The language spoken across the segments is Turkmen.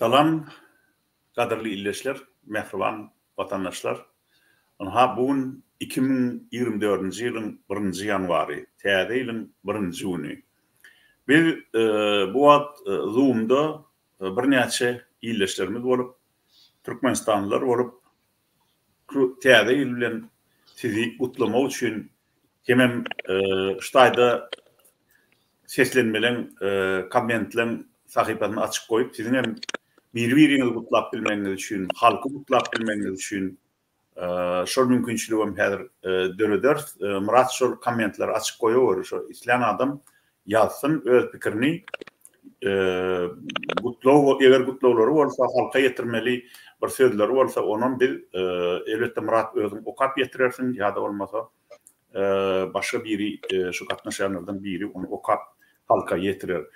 Salam, kadırlı illeşler, mehriban vatandaşlar. Bugün 2024 yılın 1. yanvarı, täze yılın 1. juni. Biz bu Zoom'da bir näçe illeşlerimiz bolup, Türkmenistanlılar bolup, täze yıl bilen sizi kutlamak üçin hemem ştaýda seslenmelen, kommentlen sahypasyny açyk koyup, sizin hem bir-birinizi kutlap bilmeniz üçin, halky kutlap bilmeniz üçin şol mümkinçiligim häzir döreders. Murat şol kommentler açyk koýaber, şo isleýän adam ýazsyn öz pikirini. Eger gutlawlary bolsa, halka ýetirmeli bir sözleri bolsa, onuň biz elbetde Murat özüň okap ýetirersin, ýa-da bolmasa başga biri şu gatnaşanlardan biri onu okap halka ýetirer.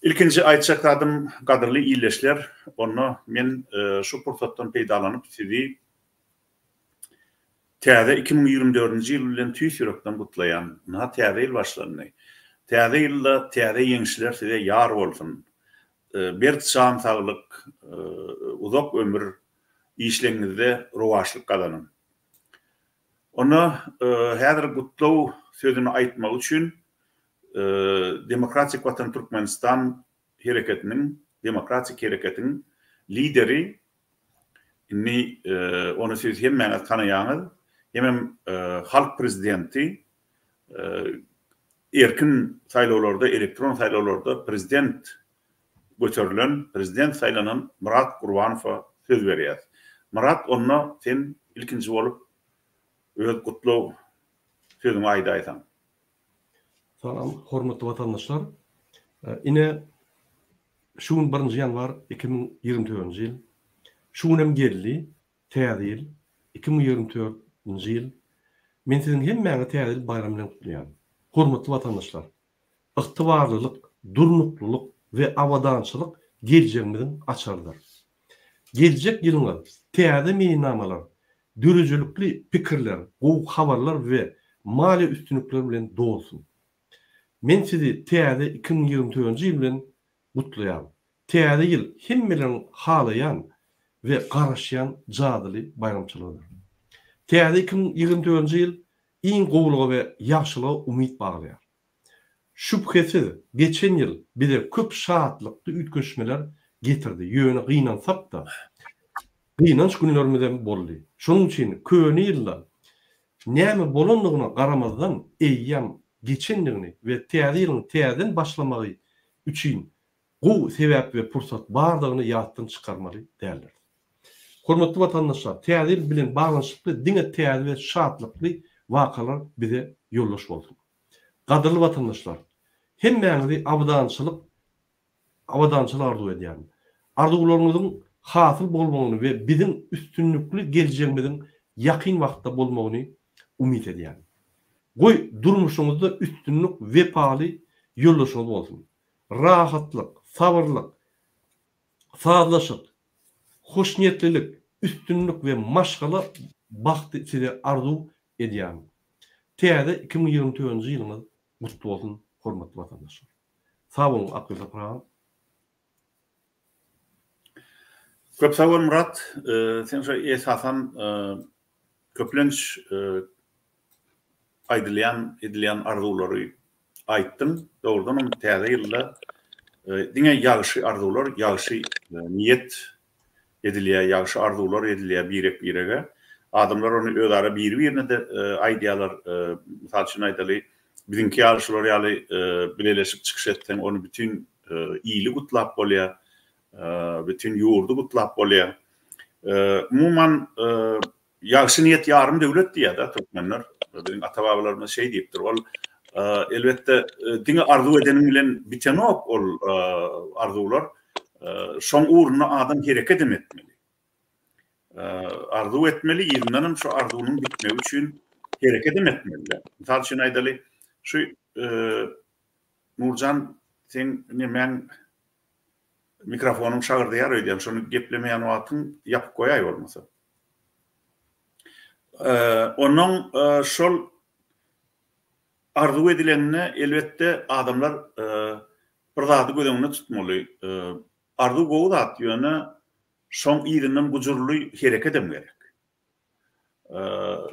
İlkinci aýtjak kadırlı illeşler, onu men şu pursatdan peýdalanyp sizi täze 2024 ýyl bilen tüýsürekden gutlaýan, täze ýyl başlandy. Täze ýylda täze ýeňişler size ýar bolsun. Bert şan saglyk, uzak ömür işleňizde rowaşlyk gazanyn. Onu häzir gutlaw sözüni aýtmak üçin Demokratik Vatan Türkmenistan demokratik hereketinin lideri, onu siz hemmeňe tanaýaňyz, hemem halk prezidenti, erkin saýlawlarda, elektron saýlawlarda prezident götürülen, prezident saýlanan Murat Gurbanowa söz berýär. Murat, onu sen ilkinji bolup öz gutlaw sözüňi aýdaýsan. Salam, hormatly vatandaşlar. Ine şuň 1. yanvar 2024 ýyl. Şunem geldi, täze ýyl 2024 ýyl. Men siziň hemmeňe täze ýyl bayramyny gutlaýan. Hormatly vatandaşlar, ygtybarlylyk, durnuklylyk we awadançylyk geleceğimizin açarlar. Gelecek ýylyňa täze meýnamalar, dürüjülükli pikirler, gowy habarlar we mali üstünlükler bilen dolsun. Men sizi täze 2024 ýyl bilen gutlaýan. Täze ýyl hemmeleň halaýan we garaşýan jadyly bayramçylygydyr. Täze 2024 ýyl iň gowluga we ýaxşylyga umyt baglaýar. Şüphesiz geçen ýyl bize köp şatlykly üýtgeşmeler getirdi. Ýöne gynansak da gynanç günlerimizden boldy. Şonuň üçin köni ýylda näme bolandygyna garamazdan eýýam geçenligini ve täze ýylyň täzeden başlamagy üçin bu sebäp we pursat bardygyny ýatdan çykarmaly däldir. Hormatly vatandaşlar, täze ýyl bilen baglanyşykly diňe täze we şatlykly wakalar bize ýoldaş bolsun. Gadyrly vatandaşlar, hemmeňizi awadançylyk arzu edýän, arzularyňyzyň hasyl bolmagyny we biziň üstünlükli geleceğimiziň ýakyn wagtda bolmagyny umyt edýän. Goý durmuşyňyzda üstünlük we paly ýoldaşyňyz bolsun. Rahatlyk, sabırlyk, sazlaşyk, hoşniyetlilik, üstünlük we maşgala bagty size arzu edýän. Täze 2024 ýylyňyz gutly bolsun, hormatly vatandaşlar. Sag bolun, akylly. Köp sag bol Murat, sen şu esasan köplenç edilýän arzulary aýtdym. Dogrudan täze ýylda diňe ýagşy arzular, ýagşy niýet edilýär, ýagşy arzular edilýär birege. Adamlar onu özara bir-birine de aýdýarlar. Mysal üçin aýdaly, biziňki ýagşylar ýaly bileleşip çykyş etsen, onu bütün iyili gutlap bolýar, bütün ýurdu gutlap bolýar. Umuman ýagşy niýet ýarym döwlet diýär türkmenler. Bizim ata-babalarymyz diýipdir. Ol elbetde diňe arzu edeniň bilen bitenok ol arzular. Şoň uğruna adam hereket etmeli. Arzu etmeli, ýygynyň şu arzunyň bitmegi üçin hereket etmeli. Misal üçin aýdaly, şu Nurcan, sen men mikrofonum şagyrdyar öýdýän, şonu geplemeýän wagtyň ýapyp goýaý bolmasa. Onuň şol arzu edilenine elbette adamlar bir zady gözeňine tutmaly. ardu gowdat ýöne şoň ýerinden gujurly hereket edem gerek.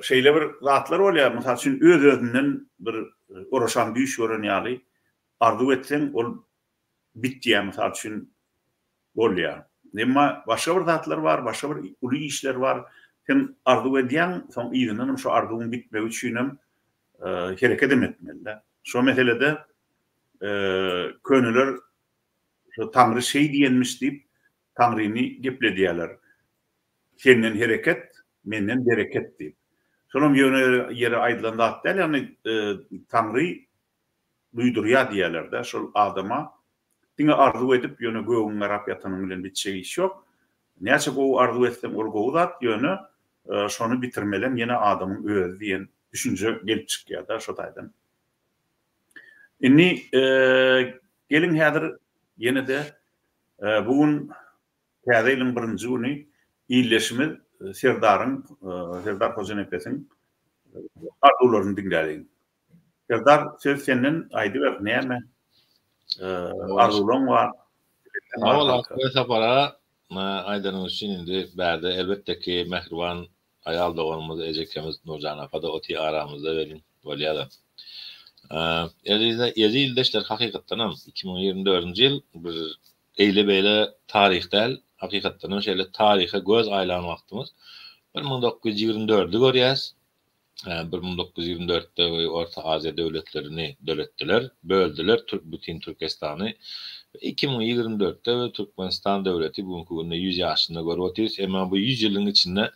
Şeýle bir zatlar bolýar, mysal üçin öz-özünden bir oroşan düýş gören ýaly ardu etseň ol bitýär, mysal üçin bolýar. Nemma başga bir zatlar bar, başga bir uly işler var. Sen ardu edýän, soň ýerinden şu arduň bitmegi üçin hereket etmeli. Şu meselede könüler Tanrı şey diýenmiş diýip Tanryny gepledýärler. Senden hereket, menden bereket diýip. Şonum ýere aýdylan zat däl, ýani Tanry duýdurýar diýerler-de şol adama. Diňe arzu edip ýöne göwüň garap ýatanyň bilen bitşegi iş ýok. Näçe gowy arzu etsem ol gowy zat ýöne şonu bitirmelem ýene adamyň özü diýen düşünje gelip çykýar-da şo taýdan. Inni gelin häzir ýene de bugün täze ýylyň 1-nji güni ýyleşimiz Serdar Hojenepesiň arzuwlaryny dinlädik. Serdar söz senden aýdy ber, näme arzuwlaryň bar? Awal sapara aýdanyň üçin indi bärde elbetde ki mehriban ayal doganymyz ejekemiz Nurjan apa da oti aramyzda berin bolýar. Ýezi ýyldaşlar hakykatdan 2024-nji ýyl bir eýle beýle tarihdäl hakykatdan şeýle tarihe göz aýlan wagtymyz 1924-de görýäs. 1924-de Orta Aziýa döwletlerini döletdiler, böldüler bütün Türkistany. 2024-de Türkmenistan döwleti bugünkü günde 100 ýaşyna görýär. Emma bu 100 ýylyň içinde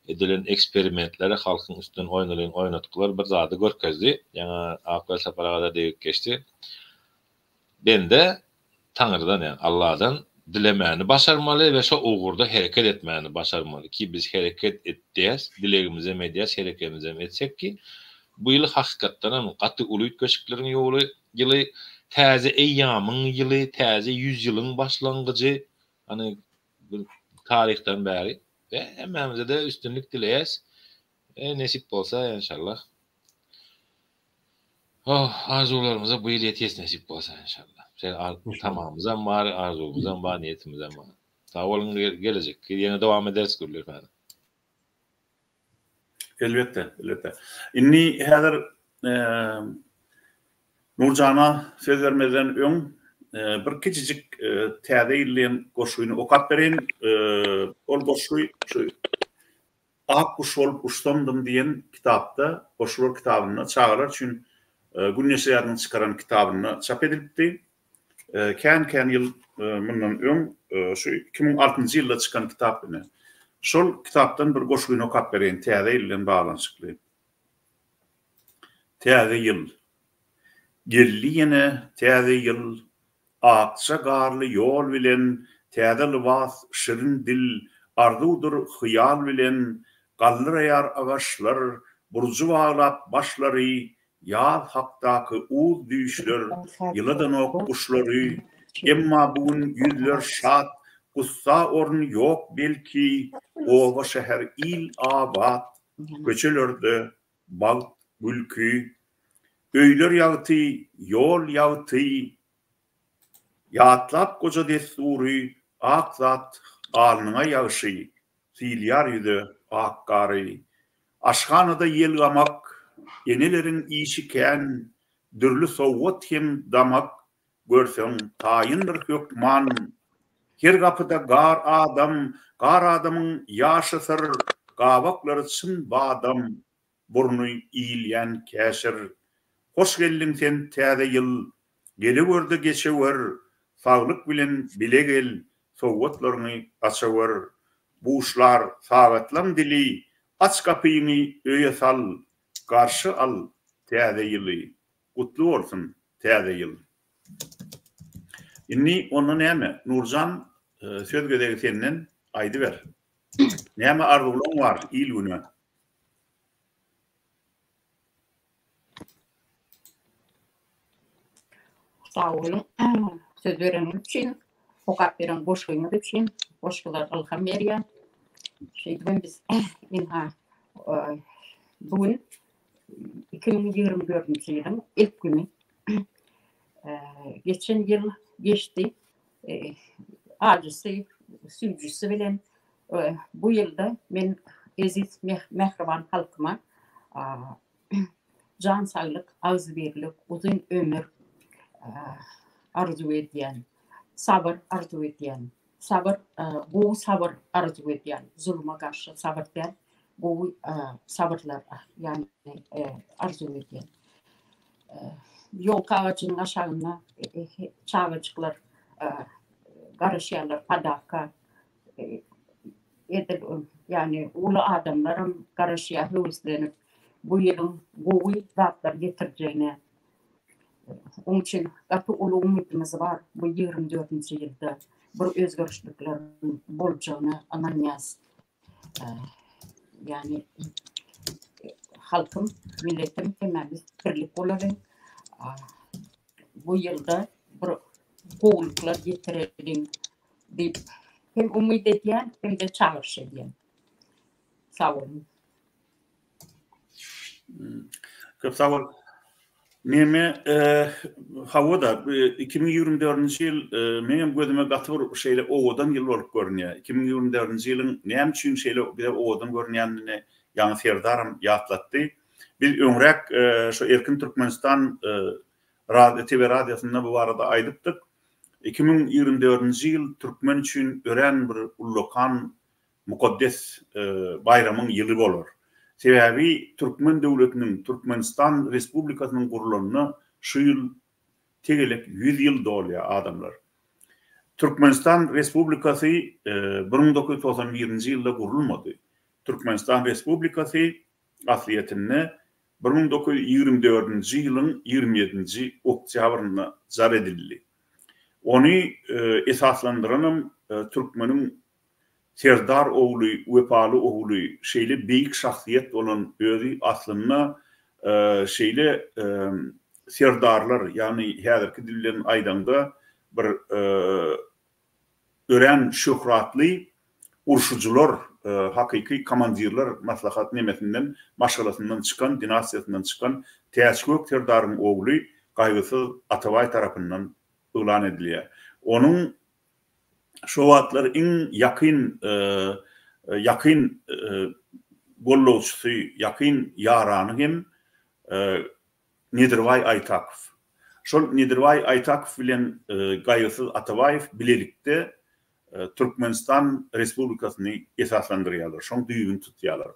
edilen eksperimentlere halkyň üstünden oynatyklar bir zady görkezdi. Ýa-ni Akbel Saparaga da diýip geçdi. Ben de Tanrıdan, yani Allah'dan dilemeni başarmalı ve şu uğurda hareket etmeni başarmalı ki biz hareket etdiyiz, dilegimize medyas hareketimize etsek ki bu yıl hakikaten katı uluyut köşklerin yolu yılı taze eyyamın yılı taze 100 yılın başlangıcı hani tarihten beri ve hemimize de üstünlük dileyiz. Nesip olsa inşallah. Arzularımıza bu yıl yetiyiz nesip olsa inşallah. Tamamımızdan var, arzumuzdan var, niyetimizden var. Sağ olun gelecek. Yine devam ederiz gürler efendim. Elbette, elbette. İnni häzir Nurjana söz vermeden öň bir kiçijik täze ýylyň goşuýuny okap beren, ol goşuý şu Ak kuş olup uçtamdım diyen kitapta, Koşulur kitabını çağırır çünkü Güneş Yarının çıkaran kitabını çap edilipdi. Kän yıl bundan öň şu 2006-njy ýylda çıkan kitap bine. Şol kitapdan bir goşuýuny okap beren täze ýylyň baglanşykly. Täze ýyl. Gelli ýene täze ýyl, akça garly ýol bilen, täze libas, şirin dil, arzudur hyýal bilen, gallyraýar agaçlar, burju baglap başlary, ýaz hakdaky uğ düýüşler, ýyladan ok kuşlary, emma bugün ýüzler şat, gussa orun ýok belki, owa şäher il abad, köçelerde bal gülkü, öýler ýagty, ýol ýagty, ýatlap goja destury, ak zat alnyňa ýagşy, silýar ýüze ak gary, aşhanada ýel gamak, enelerin işi kän, dürlü sowgat hem damak, görseň taýyndyr hökman, her gapyda gar adamyň ýaşy syr, gawaklary çyn badam, burnuy iýilýän käşir. Hoş geldiň sen täze ýyl, gele gördi geçewer, saglyk bilen bile gel, sowgatlaryny açawer. Bu işler sagatlam dili, aç kapyny öýe sal, karşı al täze ýyly. Kutlu bolsun täze ýyl. Inni onu näme? Nurjan söz gedegi senden aýdy ber. Näme arzuwlaryň var ýyl güni? Sağ olun. Söz verenim için, okap veren goşuýuny için, goşgylar alham berýän. Şeýdem biz bugün 2024-nji ýylyň ilk güni. Geçen yıl geçti. acısı, süyücüsü bilen bu yılda men eziz mehriban halkıma can sağlık, ağız birlik, uzun ömür arzu ediyen, sabır arzu ediyen, bu sabır arzu ediyen, zulma karşı sabır diyen, bu sabırlar yani arzu ediyen. Yol ağacının aşağına çağıcıklar, karışıyorlar, padaka, yani ulu adamlarım karışıya hüvüslenip bu yılın bu zatlar getireceğine. Onun için katı ulu umudumuz var bu 24. yılda bir özgürlüklerin bolacağını anlayacağız. Yani halkım, milletim temeliz birlik olalım. Bu yılda bir koğuluklar getirelim deyip hem umut ediyen hem de çağırış ediyen. Sağ olun. Çok sağ ol. Meme havada 2024 yıl benim gözüme gatır şeyle oğudan yıl olup görünüyor. 2024 yılın nem için şeyle bir de oğudan görünüyenine yani Ferdarım yatlattı. Biz ömrek şu Erkin Türkmenistan TV radyosunda bu arada aydıptık. 2024 yıl Türkmen için ören bir ulukan mukaddes bayramın yılı olur. Sebebi Türkmen devletinin, Türkmenistan Respublikasının kurulanına şu yıl tegelik 100 yıl doluyor adamlar. Türkmenistan Respublikası 1991 yılda kurulmadı. Türkmenistan Respublikası asliyetine 1924 yılın 27. oktyabrına zar edildi. Onu esaslandıranım Türkmenin Serdar oğlu, vefalı oğlu şeyle büyük şahsiyet olan özü aslında şeyle serdarlar yani her dillerin aydanda bir ören şöhratlı urşucular, hakiki komandirler maslahat nemetinden, maşgalasından çıkan, dinasiyasından çıkan Teaçkök serdarın oğlu Gaygısız Atabay tarafından ilan ediliyor. Onun şovatlar en yakın gollovçusu, yakın yaranı hem Nidirvay Aytakov. Şol Nidirvay Aytakov bilen Gaygısız Atabayev bilelikte Türkmenistan Respublikasını esaslandırıyorlar. Şon düğün tutuyorlar.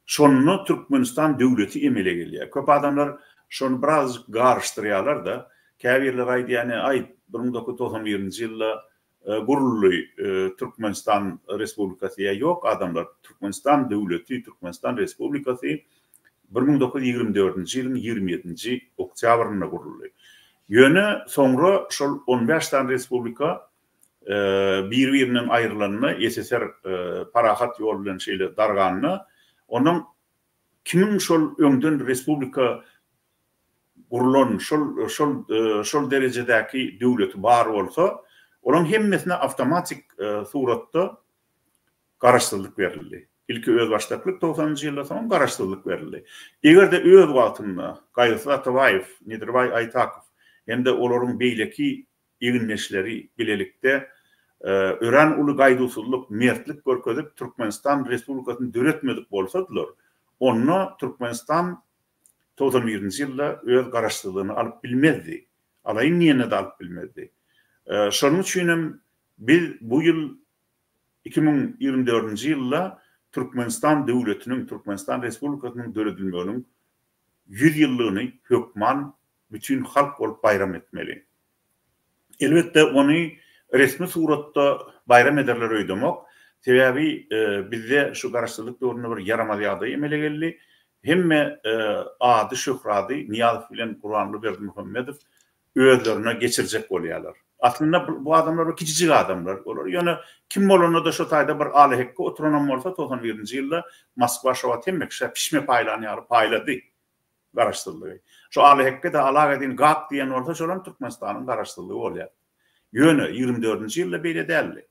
Şonu Türkmenistan devleti emele geliyor. Köp adamlar şonu biraz karıştırıyorlar da käbirler aydı yani ay 1991 yılda gururlu Türkmenistan Respublikası'ya yok adamlar. Türkmenistan devleti, Türkmenistan Respublikası 1924 yılın 27. oktyabrında gururlu. Yönü sonra şol 15 tane Respublika birbirinden ayrılanını SSR parahat yolundan şeyle darganını onun kimin şol öňden Respublika gurulan şol derecedeki devleti bar olsa onun hemmesine avtomatik suratda garaşdırlyk berildi. İlki öz başlaplyk 90-njy ýylda soň garaşdırlyk berildi. Egerde öz wagtynda Gaýsy Atabayew, Nidirvay Aytakov hemde olaryň beýleki eginmeşleri bilelikde ören uly gaýdusuzlyk, mertlik görkezip Türkmenistan Respublikasyny döretmedik bolsadylar. Onu Türkmenistan 91-nji ýylda öz garaşdyrlygyny alyp bilmezdi. Alaýyn niýene de alyp bilmezdi. Şonuň üçin biz bu ýyl 2024 ýylda Türkmenistan devletinin, Türkmenistan Respublikasynyň döredilmeginiň 100 ýyllygyny hökman bütün halk bolup bayram etmeli. Elbette onu resmi suratda bayram ederler öýdemek. Sebebi bizde şu garaşdyrlyk döwründe bir yaramaz ýagdaý emele geldi. Hemme ady şöhrady Niýazow bilen Guranly Berdimuhammedow özlerine geçirecek bolýarlar. Aslında bu adamlar kiçicik adamlar olur. Yani kim bolana da şu taýda bir aly hekke oturan bolsa 91-nji ýylda Moskwa şowat hemmekşe pişme paýlany paýlady garaşdyrlygy. Şu aly hekke de alaga edin gak diýen orta şolan Türkmenistanyň garaşdyrlygy bolýar. Ýöne 24-nji ýylda beýle däldi.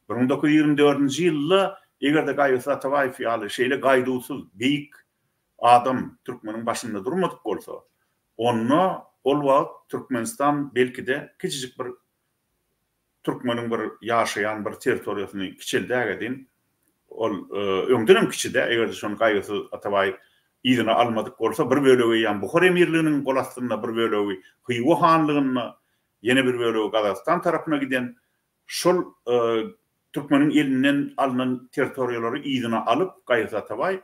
1924-nji ýylda egerde Gaýsy Atabayew ýaly şeýle gaýdusuz beýik adam Türkmeniň başynda durmadyk bolsa, onu ol wagt Türkmenistan belki de kiçicik bir Türkmenin bir yaşayan bir territoriýasyny kiçildägedin ol öňden kiçide eger şonu gaýgysy atabay ýygyna almadyk bolsa bir bölegi ýa Buhar emirliginiň gol astynda bir bölegi Hyýwa hanlygyna ýene bir bölegi Gazastan tarapyna giden şol Türkmeniň elinden alınan territoriýalary ýygyna alyp gaýgysy atabay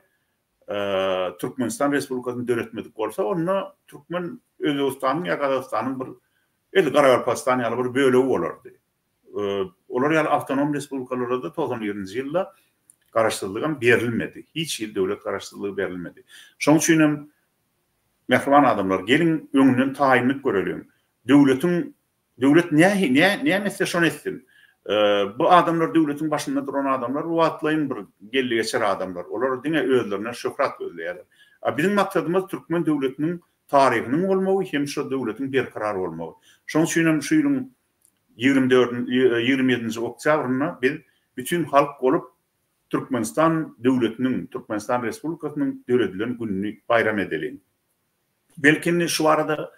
Türkmenistan Respublikasyny döretmedik bolsa onu Türkmen Özbegistanyň ýa Gazastanyň bir Qarabağstan ýaly bir bölegi bolardy. Olar ýaly awtonom respublikalara da 91-nji ýylda garaşdyrylgan berilmedi. Hiç ýyl döwlet garaşdyrlygy berilmedi. Şoň üçin hem mehriban adamlar gelin öňünden taýinlik görelim. Döwlet näme şonu etsin? Bu adamlar döwletiň başynda duran adamlar, bu atlaýyn bir gelli geçer adamlar. Olar diňe özlerine şöhret gözleýärler. Bizim maksadymız Türkmen döwletiniň taryhynyň bolmagy, hem şu döwletiň berkarar bolmagy. Şoň üçin hem şu ýylyň 27-nji oktýabryna biz bütün halk bolup Türkmenistan döwletiniň, Türkmenistan Respublikasynyň döwletliğiniň gününi bayram edelim. Belki şu arada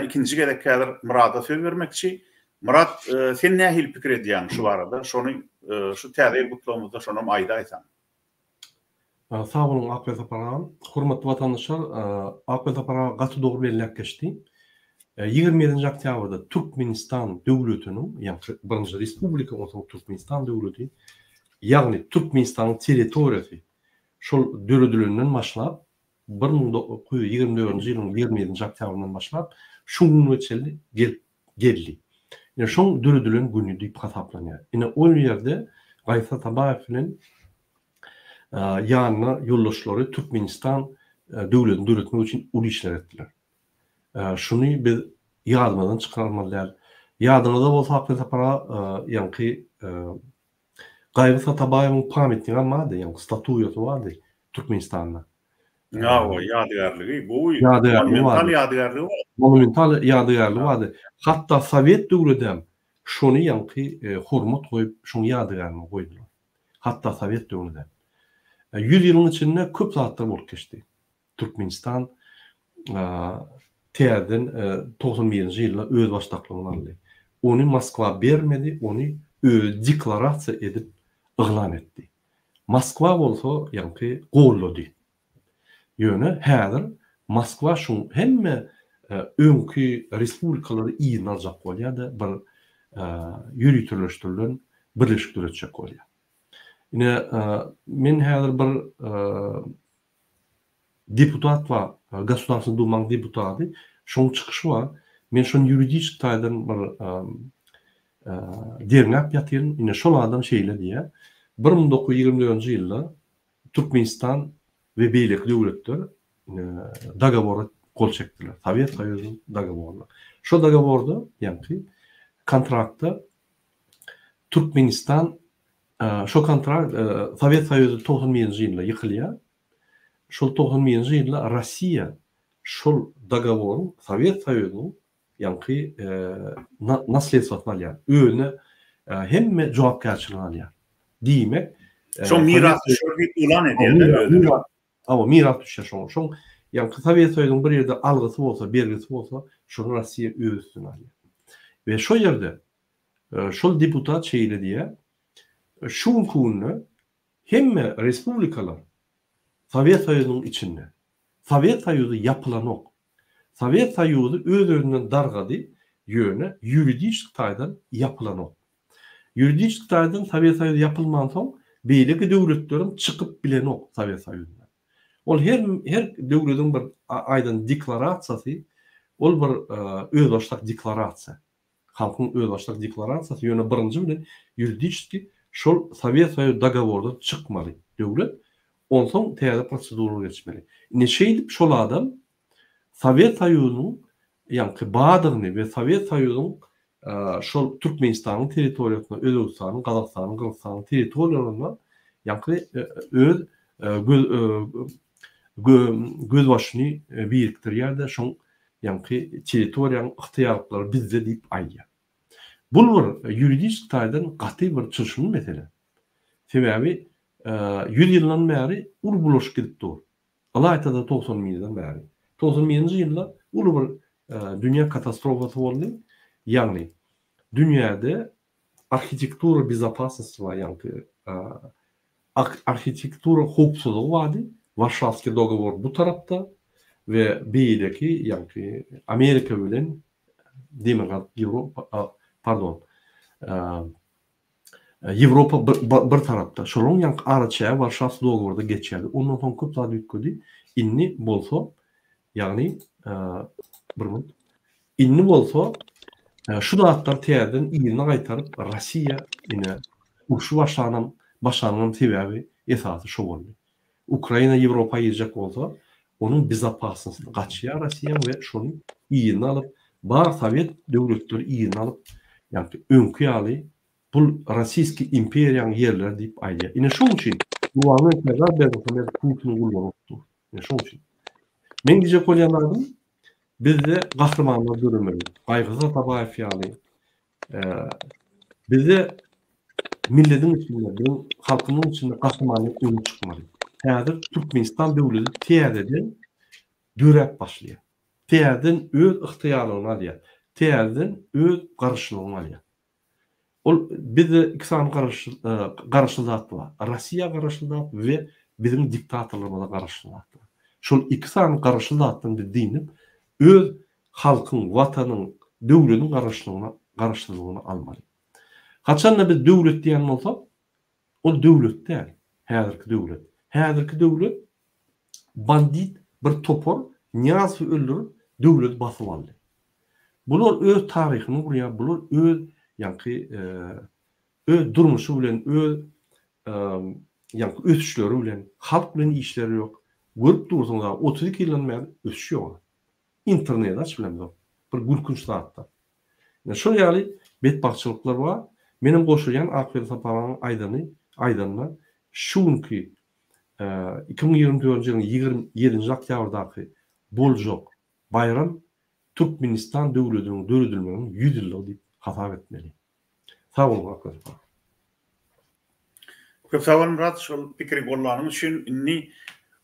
ikinci gerek kadar Murat'a söz vermekçi. Murat, sen nähil pikir edýän şu arada? Şonu şu täze gutlamyzda şonam aýda aýsan. Sağ olun Akbel Tapara. Hormatly vatandaşlar, Akbel Tapara gaty dogry belläp geçdi. 27-nji oktýabrda Türkmenistan döwletiniň, ýa-ni birinji respublika bolsa Türkmenistan döwleti, ýagny Türkmenistanyň territoriýasy şol döredilinden başlap 1924-nji ýylyň 27-nji oktýabryndan başlap şu güne çeldi geldi. Ýa şoň döredilen günü diýip hasaplanýar. Ine o ýerde Gaýsa Tabaýew bilen ýanyna ýoldaşlary Türkmenistan döwletini üçin uly işler etdiler. Şunu biz ýadymyzdan çykarmalylar. Ýadyňyzda bolsa Akbel Tapara ýa-ni Gaýsa Tabaýewiň pametine bardy, ýa-ni statuýasy bardy Türkmenistanda. O ýadygarlygy, bu monumental ýadygarlygy bardy. Hatda Sowet döwletinde şonu ýa-ni hormat goýup şonu ýadygaryny goýdular. Hatda Sowet döwletinde 100 ýylyň içinde köp zatlar bolup geçdi. Türkmenistan täzeden 91-nji ýylda öz başlyklygyny aldy. Onu Moskwa bermedi, onu deklarasiýa edip yglan etdi. Moskwa bolsa ýa-ni gollady. Ýöne häzir Moskwa şu hemme öňkü respublikalary ýygyna aljak bolýar-da, bir ýürütüleşdirilen birleşik döwletçek bolýar. Ine men häzir bir deputat var, Государственный Думаň deputaty, şoň çykyşy var. Men şonu ýuridik taýdan bir dernäp ýatyryn. Ine şol adam şeýle diýär. 1924-nji ýylda Türkmenistan we beýlik döwletler dagabory kol çekdiler. Sowet Soýuzynyň dagaboryna. Şo dagaborda, ýa-ni kontraktda Türkmenistan şo kontrakt Sowet Soýuzy 91-nji ýylda ýykylýar. Şol 91-nji ýylda Rossiýa şol dagaboryň Sowet Soýuzynyň ýa-ni nasledstwosyny alýar. Öňe hemme jogapkärçiligini alýar. Diýmek, şo miras şöhret ulan edýär. Ama miras düşer şoň. Ýa-ni Sowet Soýuzynyň bir ýerde algysy bolsa, bergisi bolsa, şonu Rossiýa öz üstüne alýar. Ve şo ýerde şol deputat şeýle diýär. Şu günü hemme respublikalar Sowet Soýuzynyň içinde. Sowet Soýuzy yapylan ok. Sowet Soýuzy öz-özünden dargady ýöne ýuridik taýdan yapylan ok. Ýuridik taýdan Sowet Soýuzy yapylman soň beýleki döwletlerin çykyp bilen ok Sowet Soýuzyna. Ol her döwletiň bir aýdan deklarasiýasy, ol bir öz başlyk deklarasiýa. Halkyň öz başlyk deklarasiýasy ýöne birinji bilen ýuridik şol Sowet Soýuzy dagaborda çykmaly döwlet. Onsoň täze prosedura geçmeli. Ne şeýdip şol adam Sowet Soýuzynyň ýa-ni badygyny we Sowet Soýuzynyň şol Türkmenistanyň territoriýasyna, Özbegistanyň, Gazakstanyň, Kyrgyzstanyň territoriýalaryna ýa-ni öz göz başyny biriktirýär-de şoň ýa-ni territoriýanyň ykhtiyarlykları bizde diýip aýdýar. Bu bir ýuridik taýdan gaty bir çyşyny mesele. Sebäbi 100 ýyldan bäri urbuloş gidip dur. Alaytada 90-njydan bäri. 90-njy ýylda uly bir dünýä katastrofasy boldy. Ýagny dünyada arxitektura bezopasnosti var, yani arxitektura hukukçuluğu vardı. Varşavski dogovor bu tarafta ve B'deki, yani Amerika bilen demek Avrupa, pardon, Avrupa bir tarafta. Şolun yani araçaya Varşavski dogovorda geçerli. Ondan sonra köpler dütküdi. İnni bolsa, yani inni bolsa şu dağıtlar teyardan iyini qaytarıp Rossiya ine uşu başlanan sebebi esası şu oldu. Ukrayna Avrupa'ya girecek olsa onun bezopasностьını kaçıya Rossiya ve şunu iyini alıp bar Sovet devletleri iyini alıp yani önkü alı bu Rossiyski imperiyanın yerler deyip ayya. Ine şunun için bu Amerika'da belki Putin'i kullanıptı. Ine şunun için. Men diyecek olyanlardım bizde kahramanlar görülmeli. Aygıza tabağı fiyali. Bizde milletin içinde, benim halkımın içinde kahramanlık ünlü çıkmalı. Teadır Türkmenistan devleti teyadeden dürep başlıyor. Teyadın öz ihtiyarlığını alıyor. Teyadın öz karşılığını alıyor. Bizde iki tane karşılığı var. Rusya karşılığı ve bizim diktatörlerimize karşılığı var. Şol iki tane karşılığı dediğini öz halkın, vatanın, devletin karşılığını almalı. Kaçan da biz devlet diyen olsa, o devlet değil. Hazırki devlet. Hazırki devlet bandit bir topor niyazı öldürüp devlet basıp aldı. Bunlar öz tarihini buraya, bunlar öz yani öz durmuşu bilen, öz yani ösüşleri bilen, halk bilen işleri yok. Görüp durursunuz 32 yıldan beri ösüşüyor. İnternet aç bilen bir gülkünç dağıttı. Yani şu yani betbakçılıklar var. Benim koşuyan Akbel Sapalan'ın aydanına şunki 2024 yılın 27. oktyabrdaki Boljok bayram Türkmenistan devletinin dördülmenin 100 yılı deyip hatap etmeli. Sağ olun Akbel Sapalan. Köp sağ olun Murat, şol pikri bollarımız için inni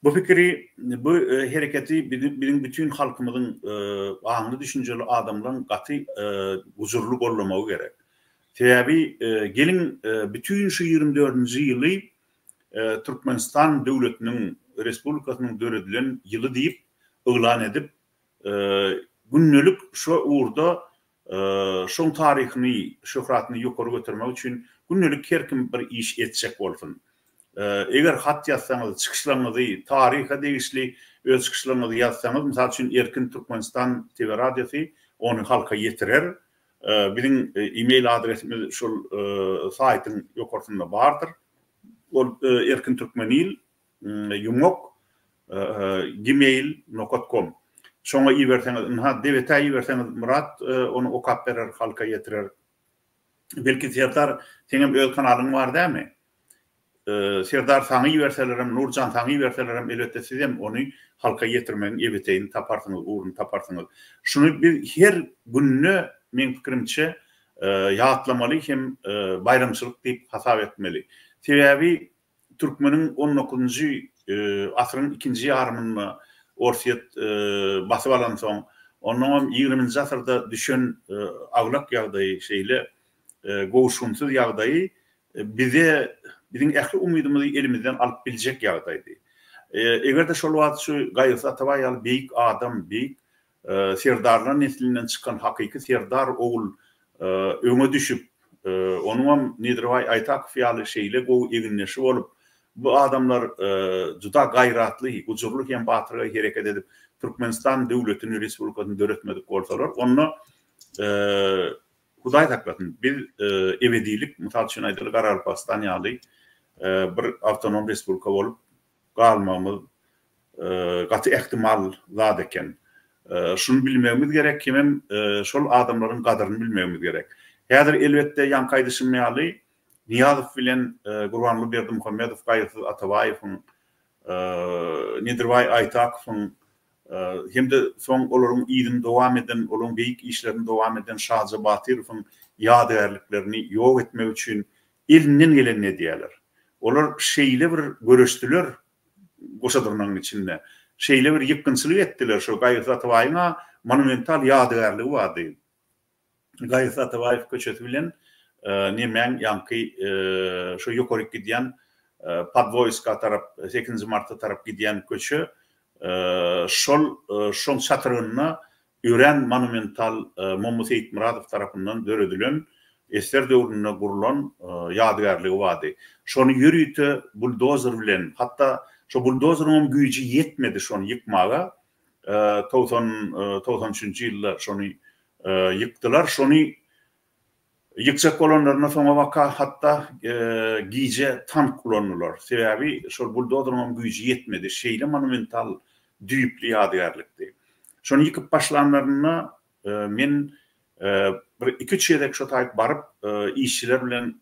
bu fikri, bu hareketi bizim bütün halkımızın ağını düşünceli adamların katı huzurlu bollamağı gerek. Tabi gelin bütün şu 24. yılı Türkmenistan devletinin, Respublikasının döredilen yılı deyip ilan edip günlük şu uğurda şun tarihini, şöhratını yukarı götürmek için günlük her kim bir iş etsek olsun. Eğer hat yazsanız, çıkışlarınızı, tarihe değişli öz çıkışlarınızı yazsanız, misal için Erkin Türkmenistan TV radyosu onu halka yetirer. Bizim e-mail adresimiz şu saytın yukarısında vardır. Erkin Türkmenil yumok gmail.com. Sonra iyi verseniz, devete iyi verseniz Murat onu okap verir, halka yetirer. Belki Serdar senin öz kanalın var değil mi? Serdar sana iyi verselerim, Nurcan sana iyi verselerim, elbette sizem onu halka yetirmenin eveteyini taparsınız, uğrunu taparsınız. Şunu bir her gününü men fikrimçe yağıtlamalı hem bayramçılık deyip hasap etmeli. Sebebi Türkmenin 19. asrın ikinci yarımını orsiyet basıp alan son, onun 20. asırda düşen ağlak yağdayı şeyle goğuşumsuz yağdayı bizim ehli umudumuzu elimizden alıp bilecek yağdaydı. Eğer de şol vaat şu Gayıs Atabayalı büyük adam, büyük Serdar'ın neslinden çıkan hakiki Serdar oğul öňe düşüp onun Nedirvay Aytak fiyalı şeyle go eginleşip olup bu adamlar juda gayratlı, huzurlu hem batırga hareket edip Türkmenistan devletini, Respublikasını döretmedik olsalar onu Huday taklatın bir ebedilik mutalçın aydalı Qaralpastan ýaly bir avtonom respublika bolup galmamız gaty ihtimal zat eken. Şunu bilmemiz gerek, kimem şol adamların qadryny bilmemiz gerek. Häzir elbette ýan-kaý düşünmeýäli Niýazow bilen Gurbanly Berdimuhammedow, Gaýsy Atabaýewiň, Nedirway Aytakowyň hem de son olaryň ýylyny dowam eden, olaryň beýik işlerini dowam eden Şaja Batyrowyň ýadygarlyklarını ýok etmek üçin elinden geleni edýärler. Olar şeýle bir görüşdiler goşadyrnyň içinde. Şeýle bir ýykynçylyk etdiler. Şo Gaýsy Atabaýeňa monumental ýadygarlygy bardy. Gaýsy Atabaýew köçeti bilen nemen ýanky şo ýokaryk gidýän Podvoyska tarap 8 martda tarap gidýän köçü şol çatyryna Üren monumental Mommut Seyit Muradow tarapyndan döredilen eser döwründe gurulan ýadygärligi wady. Şonu ýürüýte buldozer bilen, hatda şo buldozeryň güýji ýetmedi şonu ýykmaga. 93-nji ýylda şonu ýykdylar. Şonu ýykjak bolanlaryna soňa waka hatda giýje tank kullandylar. Sebäbi şol buldozeryň güýji ýetmedi. Şeýle monumental düýüpli ýadygärlikdi. Şonu ýykyp başlanlaryna men bir 2-3 ýerde şo taýyp baryp işçiler bilen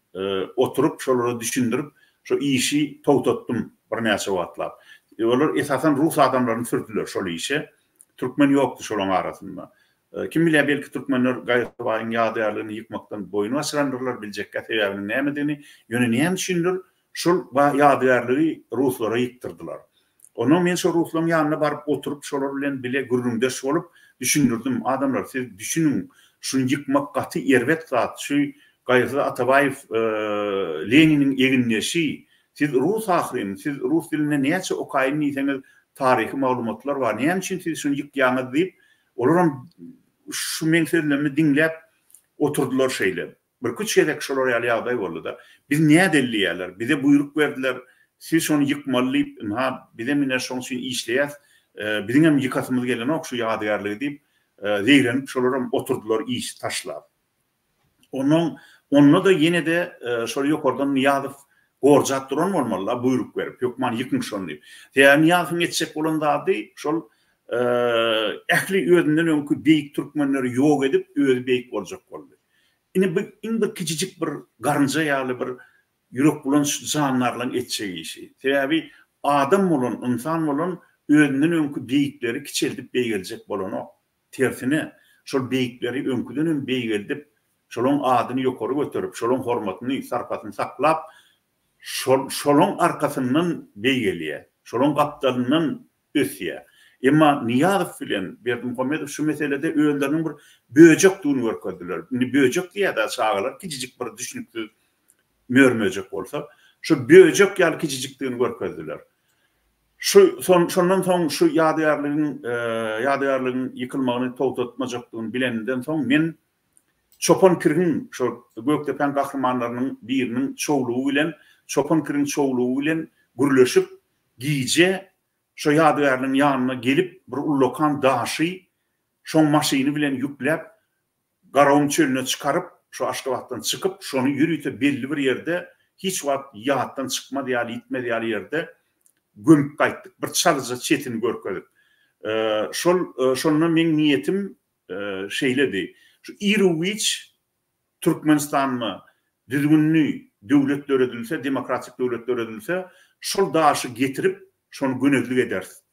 oturup şolary düşündirip şo işi togtatdym bir näçe wagtlap. Olar esasen Rus adamlaryny sürdiler şol işe. Türkmen ýokdy şolaryň arasynda. Kim bilir belki Türkmenler gaýtabaýyň ýadygärligini ýykmakdan boyun asyrandyrlar, biljekkä sebäbini nämedigini, ýöne näme düşündir, şol ýadygärligi Ruslara ýyktyrdylar. Onu men şo Ruslaryň ýanyna baryp oturup şolar bilen bile gürrüňdeş bolup düşündirdim. Adamlar siz düşünün, şunu ýykmak gaty erbet zat, şu Gaýsy Atabaýew Leniniň eginleşi, siz Rus ahiryn, siz Rus diline näçe okaýyn diýseňiz taryhy maglumatlar bar. Näme üçin siz şunu ýykýaňyz diýip, olaram şu men sözlerimi dinläp oturdular şeýle. Bir küçük ýerde şolar ýaly boldy da. Biz näme delliýärler? Bize buyruk berdiler. Siz şonu ýykmaly, bize mine şonu üçin işleýäs. Bizim hem ýykatymyz gelen ok şu ýadygärligi diýip zeyrenip şolaram oturdular iş taşlap. Onunla da yine de şol ýokardan Niýazow gorjat duran bolmaly, buyruk berip, ýok man ýykyň şonu diýip. Täze Niýazow geçsek bolanda şol ähli özünden öňkü beýik türkmenleri ýok edip özü beýik boljak boldy. Ine bir kiçijik bir garynja ýaly bir ýürek bulan janlarlaryň etjek işi. Sebäbi adam bolan, insan bolan özünden öňkü beýikleri kiçeldip beýgeljek bolan o. Tersine şol beýikleri öňküden beýgeldip şolaryň adyny ýokary göterip, şolaryň hormatyny, sarpatyny saklap, şolaryň arkasyndan beýgelýär, şolaryň gapdalyndan ösýär. Emma Niýazow bilen Berdimuhammedow şu meselede öýleriniň bir böjek duruny görkezdiler. Indi böjek diýär çağalar kiçijik bir düşünükli mörmöjek bolsa, şu böjek ýaly kiçijikdigini görkezdiler. Şondan soň şu ýadygärligiň ýykylmagyny togtatmajakdygyny bilenden soň men Çopan Kirgin şu Göktepen gahrmanlarynyň biriniň çoğluğu bilen, Çopan Kirgin çoğluğu bilen gürleşip giýje şu ýadygärligiň ýanyna gelip bir ullokan daşy şoň maşyny bilen ýükläp Garaň çölüne çykaryp şu Aşgabatdan çykyp şonu ýürüýte belli bir ýerde hiç wagt ýatdan çykmady ýaly gitmedi ýaly ýerde gömüp gaýtdyk. Bir çalyja çetini görkezip. Şondan men niýetim şeýledi. Şu Iriwiç Türkmenistanyny düzgünlüğü döwlet döredilse, demokratik döwlet döredilse, şol daşy getirip şonu gönüllük edersiz.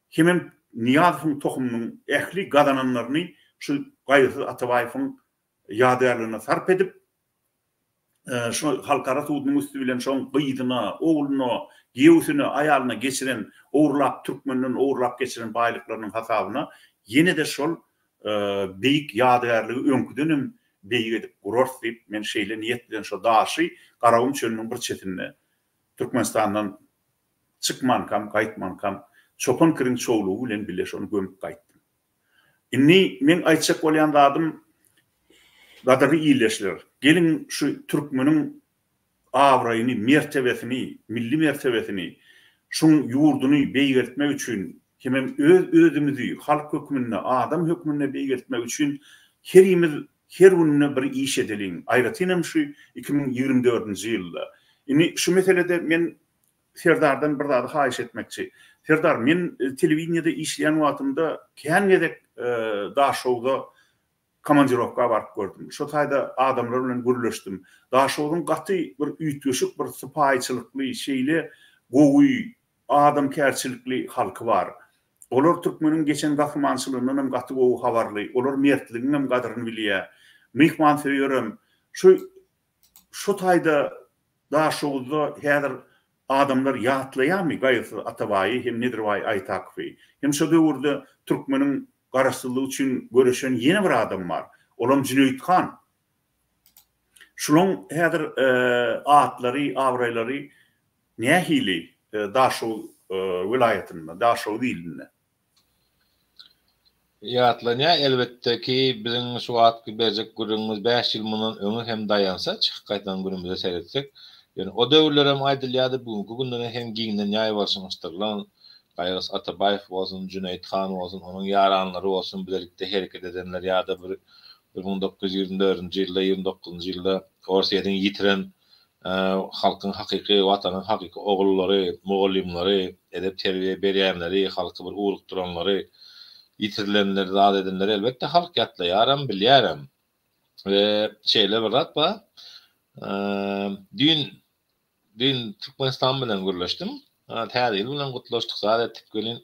Hemen Niýazowyň tohumynyň ähli gadananlaryny şu Gaýsy Atabaýewiň ýadygärligine sarp edip, şu halkara tuğdunun üstü bilen şoň gyýdyna, ogluny, giýewsini, aýalyna geçiren, owrulap türkmenden owrulap geçiren baýlyklarynyň hasabyna ýene de şol beýik ýadygärligi öňküden beýik edip gurar diýip men şeýle niýet bilen şo daşy Garaň çölüniň bir çetinde Türkmenistandan çykman kam, gaýtman kam, Çopan Kirgin çoğluğu bilen bile şonu gömüp gaýtdym. Inni men aýtjak bolýan dadym gadary iýleşler. Gelin şu türkmeniň awraýyny, mertebesini, milli mertebesini, şuň ýurduny beýgertmek üçin, hem özümizi, halk hökmüne, adam hökmüne beýgertmek üçin her gününe bir iş edelim. Aýratynam şu 2024-nji ýylda. Ini şu meselede men Serdardan bir zady haýyş etmekçi. Serdar, men telewizionyada işleýän wagtymda känedek daşowda komandirovka baryp gördüm. Şo taýda adamlar bilen gürleşdim. Daşowdyň gaty bir üýtgeşik, bir sypaýçylykly şeýle gowy adam kärçilikli halky bar. Olar türkmeniň geçen gahrymançylygyndan hem gaty gowy habarly, olar mertliginiň hem gadyryny bilýär. Mehman söýürem. Şu taýda daşowda häzir adamlar ýatlaýarmy Gaýsy Atabaýy hem Nedirbaý Aýtakowy. Hem şu döwürde türkmeniň garaşsyzlygy üçin göreşen ýene bir adam bar. Olam Cüneyt Han. Şunun häzir atlary, awraylary nähili Daşow vilayetinde, Daşow dilinde. Ýatlanya elbetde ki biziň şu wagtky berjek gurrumyz 5 ýyl mundan öňe hem dayansa çykyp gaýtan günümizde seyretsek, ýani o döwürlere aýdylýady bugunky günden hem giňden ýaý başlanýarlar. Gaýrys Atabaýew bolsun, Cüneyt Han bolsun, onuň ýaranlary bolsun, birlikde hereket edenler ýa-da 1924-nji ýylda, 29-njy ýylda Orsiýadan ýitiren halkyň hakyky, watanyň hakyky ogullary, mugallimlary, edep terbiýe berýänleri, halky bir ugrukduranlary, yitirilenleri, zat edenleri elbette halk ýatlaýaram, bilýäram. Ve şeýle bir zat ba, dün Türkmenistan bilen gürleşdim. Täze ýyl bilen gutlaşdyk, zat etdik gelin.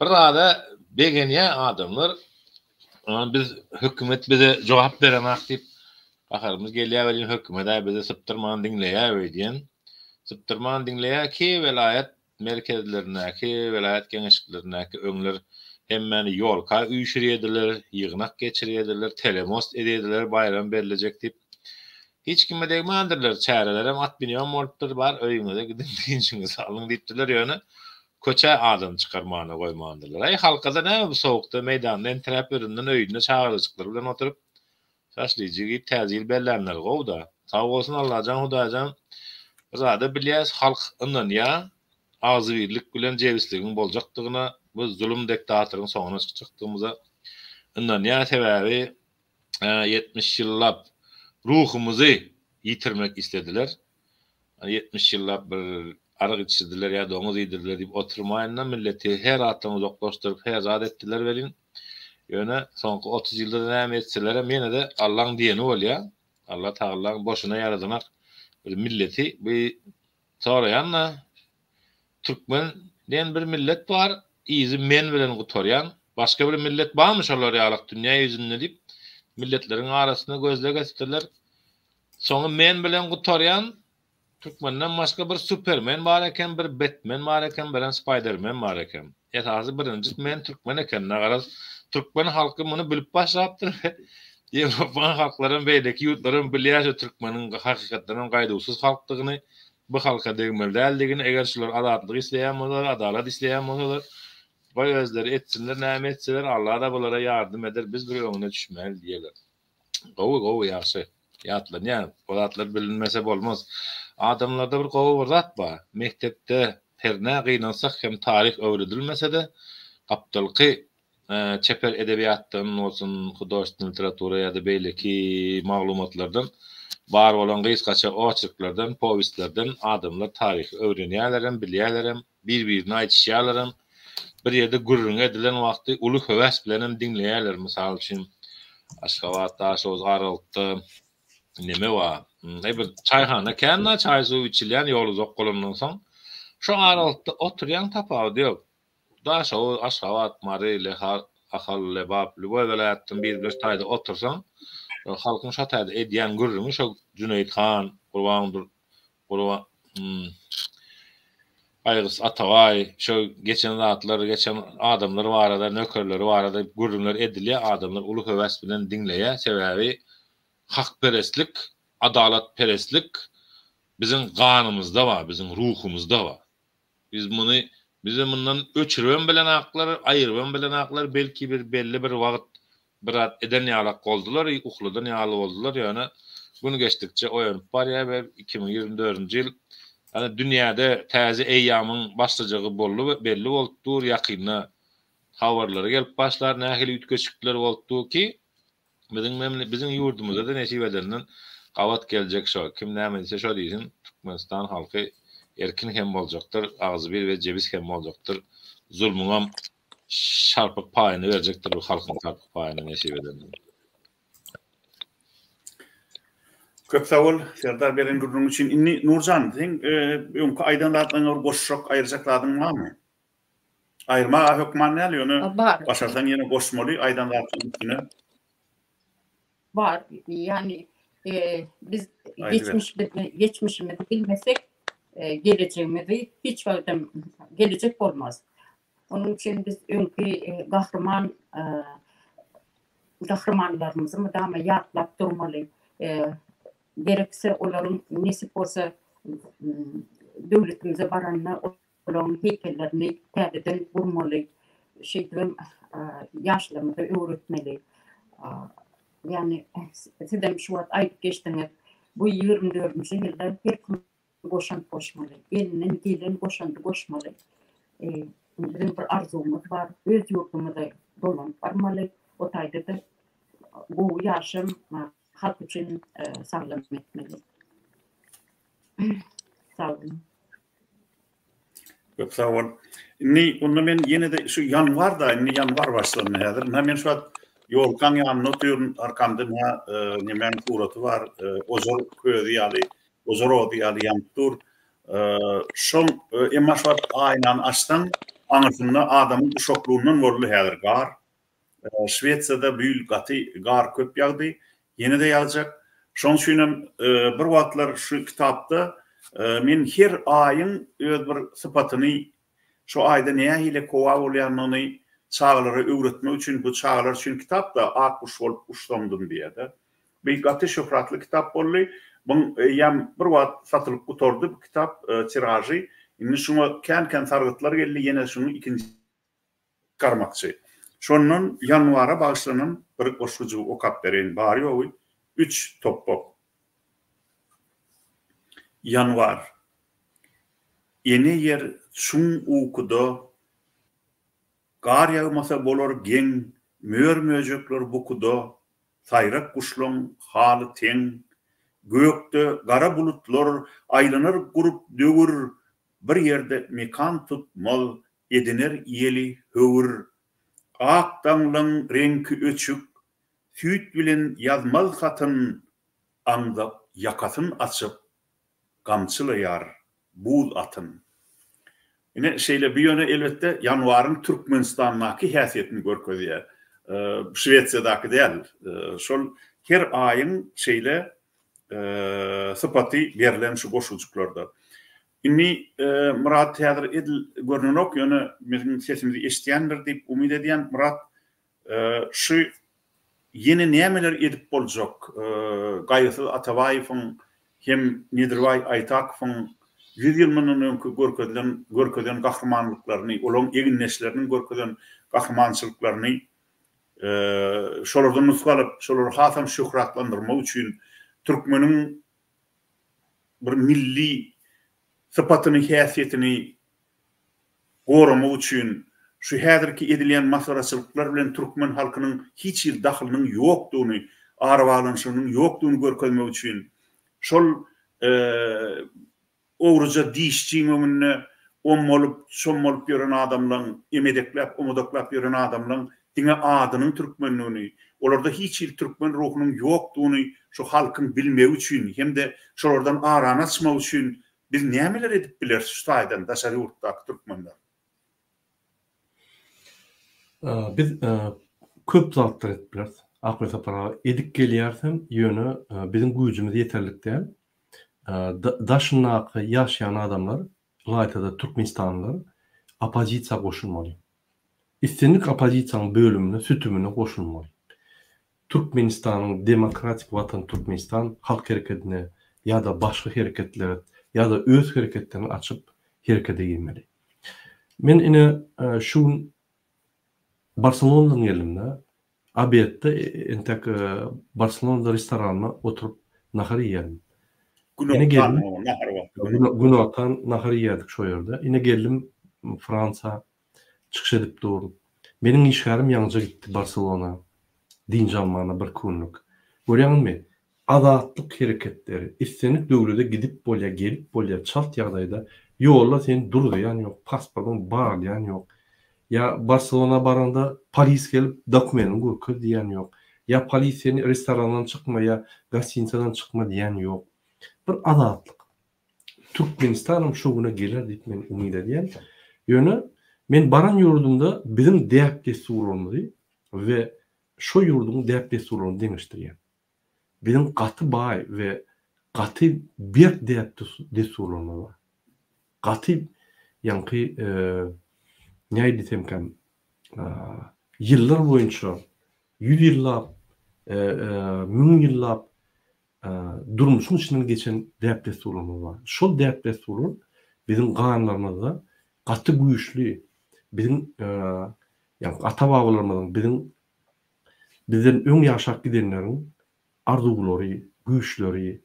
Bir rada begenýä adamlar, biz hökümet bize jogap beremek diýip bakarymyz gelýär welin hökümet bize syptyrman diňleýär diýen. Syptyrman diňleýär ki velayet merkezlerine, ki velayet geňeşliklerine ki öňler hemmeni ýolka üýşürýärdiler, ýygnak geçirýärdiler, telemost edýärdiler, bayram berilecek diýip. Hiç kime degmandylar, çärelerem at binýän bolupdyr, bar öýüňize gidin diýişiňiz alyň diýipdiler ýöne. Köçe adam çıkarmana koymandılar. Ay halkada ne bu soğukta meydanda entrap üründen öýüne çağırıcıklar bilen oturup şaşlyjy giyip täzil bellenler gowda. Sağ olsun Allahan Hudaýan. Zada bilýäs halk yndan ya ağzı birlik bilen jebisligiň boljakdygyna, bu zulüm diktatyryň soňuna çykdygymyza yndan ya sebäbi 70 ýyllap ruhumuzy ýitirmek istediler. 70 ýyllap bir arık içirdiler ya da onu yedirdiler deyip oturmayınla milleti her attan uzaklaştırıp her zat ettiler velin. Yöne sonki 30 yılda devam etseler hem yine de Allah'ın diyeni ol ya. Allah Teala'nın boşuna yaradınak bir milleti bir sorayanla Türkmen diyen bir millet var. İyizi men bilen gutoryan. Başka bir millet varmış olar yalak dünya yüzünde deyip milletlerin arasında gözle gösterdiler. Sonra men bilen gutoryan Türkmenden başka bir Superman var eken, bir Batman var eken, bir Spiderman var eken. Esası birinci men Türkmen eken. Nagaraz Türkmen halkı bunu bilip başlayaptır. Avrupa halkların beydeki yurtların bilýär Türkmenin hakikatlaryň gaýdusuz halkdygyny, bu halka degmeli däldigini, eger şular adatlyk isleýän bolsalar, adalet isleýän bolsalar, bu özleri etsinler, näme etseler, Allah da bulara yardım eder, biz bir öňüne düşmäli diýerler. Gowy ýaşy. Ýatlar, ýa, bolatlar bilinmese bolmaz. Adamlarda bir gowy zat bar. Mektepde herne gynansak hem tarih öwredilmese de gapdylky çeper edebiýatdan bolsun, hudaýsy literatura ýa-da beýleki maglumatlardan bar bolan gysgaça oçurklardan, powistlerden adamlar taryhy öwrenýärler, bilýärler, bir-birini aýdýarlar. Bir ýerde gurrun edilen wagty uly höwes bilen dinleýärler. Mysal üçin Aşgabatda, şoz Aralykda neme wa? Bir çayhana kenna çay suw içilýän ýol uzak bolandan soň şu Aralykda oturýan tapawy ýok. Da şo Aşgabat, Mary, Lehar, Ahal, Lebap, Lüboy velayatdan bir taýda otursaň, halkyň şo taýda edýän gurrumy şo Cüneyt Han, Gurbandyr, Gaýrys Atabaýew, şo geçen zatlar, geçen adamlar barada, nökerleri barada gurrunlar edilýär, adamlar uly höwes bilen dinleýär. Sebäbi hakperestlik, adaletperestlik bizim kanımızda var, bizim ruhumuzda var. Bizim bundan öçürben bilen aklar, ayırben bilen aklar belki bir belli bir wagt birat eden ýalak boldular, uhladan ýaly boldular. Yani bunu geçtikçe oýanyp barýar we 2024-nji ýyl yani dünýäde täze eýýamyň başlajagy belli bolupdyr, ýakynda habarlary gelip başlar, nähili ütkeçikler bolupdy ki bizim yurdumuzda da nesip edenden gavat gelecek şo. Kim näme diýse şo diýsin, Türkmenistan halky erkin hem boljakdyr, ağzy bir we jebis hem boljakdyr. Zulmüňem şarpyk paýyny berjekdir bu halkyň şarpyk paýyny nesip edenden. Köp sağ ol, Serdar beren gurrun için. Inni Nurcan, sen öňkü aýdanlardan goşşok aýyrjakladyň barmy? Aýyrma hökman näle ýöne başarsan ýene goşmaly aýdanlardan içine. Var. Yani biz geçmişimizi bilmesek geleceğimizi hiç vakit gelecek olmaz. Onun için biz önkü kahraman Kahramanlarımızı mıdama yatlap durmalı. Gerekse onların nesip olsa devletimize baranına olan heykellerini tədədən vurmalı, yaşlarımıza öğretmeli. Yani sizden şu an ayıp geçtiğiniz bu 24. yılda her gün boşan koşmalı. Gelinin gelin boşandı koşmalı. Bizim bir arzumuz var. Öz yurdumuzda dolan varmalı. O tayda da bu yaşam halk için sağlam etmeli. Sağ olun. Çok sağ olun. Onda men yine de şu yanvar da yanvar başlanma hazır. Hemen şu an yolkan yanına diyorum arkamda hemen uğratı var. Ozor köyü yani ozor odu yani yantur. Şol emma şu aynan açtan anasında adamın şokluğundan vorlu hazır gar. Şveçya'da büyük gatı gar köp yağdı. Yine de yağacak. Şon şunun bir vaatlar şu kitapta men her ayın bir sıfatını şu ayda neye ile kova olayanını çağları öğretmek için bu çağlar için kitap da akış olup uçtamdım diye de. Bir gatı şöhratlı kitap oldu. Bunun bir vaat satılıp oturdu bu kitap tirajı. Şimdi şunu kendi sargıtlar geldi yine şunu ikinci karmakçı. Şunun yanvara bağışlanan bir koşucu o kapterin bari o 3 topu. Yanvar. Yeni yer çun ukuda gar yağmasa bolor gen mör bukuda sayrak kuşlon halı ten gökte gara bulutlar aylanır gurup dögür bir yerde mekan tutmal edinir yeli hövür ak danlan renki öçük süt bilen yazmaz katın anda yakasın açıp gamçılayar bul atın. Yine şeyle bir yöne elbette yanvarın Türkmenistan'daki hasiyetini görközüyor. Şveçya'daki değil. Şol her ayın şeyle sıfatı verilen şu koşulcuklarda. Şimdi Murat Teatr edil görünen ok yöne bizim sesimizi eşityendir deyip umid ediyen Murat şu yeni nemeler edip olacak Gayısıl Atavayev'in hem Niederway Aytakov'un 100 yılının önkü görkeden kahramanlıklarını, olan egin neslerinin görkeden kahramançılıklarını şolardan nusgalıp, şoları hatam şöhratlandırma için Türkmenin bir milli sıfatını, hasiyetini koruma için şu hadirki edilen masaraçılıklar bilen Türkmen halkının hiç il dahlının yoktuğunu, ağırvalanışının yoktuğunu görközme için şol oğruca dişçiyim ömünne son olup gören adamlan emedeklap, umudaklap gören adamlan dine adının Türkmenliğini olarda hiç il Türkmen ruhunun yoktuğunu şu halkın bilmeyi için hem de şolardan arana açma için biz nemeler edip biler Staydan daşarı yurttaki Türkmenler. Biz köp zatlar ettiler. Akmet apara edik geliyersem yönü bizim gücümüz yeterlik değil. Daşınakı yaşayan adamlar, Laytada Türkmenistanlılar apazitsa koşulmalı. İstenlik apazitsanın bölümüne, sütümüne koşulmalı. Türkmenistan'ın demokratik vatan Türkmenistan halk hareketine ya da başka hareketlere ya da öz hareketlerini açıp harekete girmeli. Men yine şu Barcelona'nın yerinde abiyette entek Barcelona'da restoranına oturup nahar yiyelim. Yine geldim. Günoktan nahar yedik şu yerde. Yine geldim Fransa çıkış edip doğru. Benim işlerim yanıca gitti Barcelona. Dinç Alman'a bir kunluk. Görüyorsun mu? Adatlık hareketleri. İstenlik dövlüde gidip bolya gelip bolya çalt yağdayda yolla seni durdu yani yok. Pasportun bağlı yani yok. Ya Barcelona baranda Paris gelip dokumentin görkü diyen yok. Ya Paris seni restorandan çıkma ya gazinsadan çıkma diyen yok. Bir adatlık. Türkmenistan'ım şoğuna gelir deyip men umid ediyen. Yönü men baran yurdumda bizim deyapte surundu ve şu yurdun deyapte surundu demiştir yani. Bizim katı bağ ve katı bir deyapte surundu var. Katı yankı neydi temken yıllar boyunca 100 ýyllap, 1000 ýyllap durmuşyň içinden geçen depressiýonlar bar. Şol depressiýonlar bizim ganlarymyzda gaty güýçli, bizim ýa ata-babalarymyzyň, bizden öň ýaşap gidenleriň arzulary, güýçleri,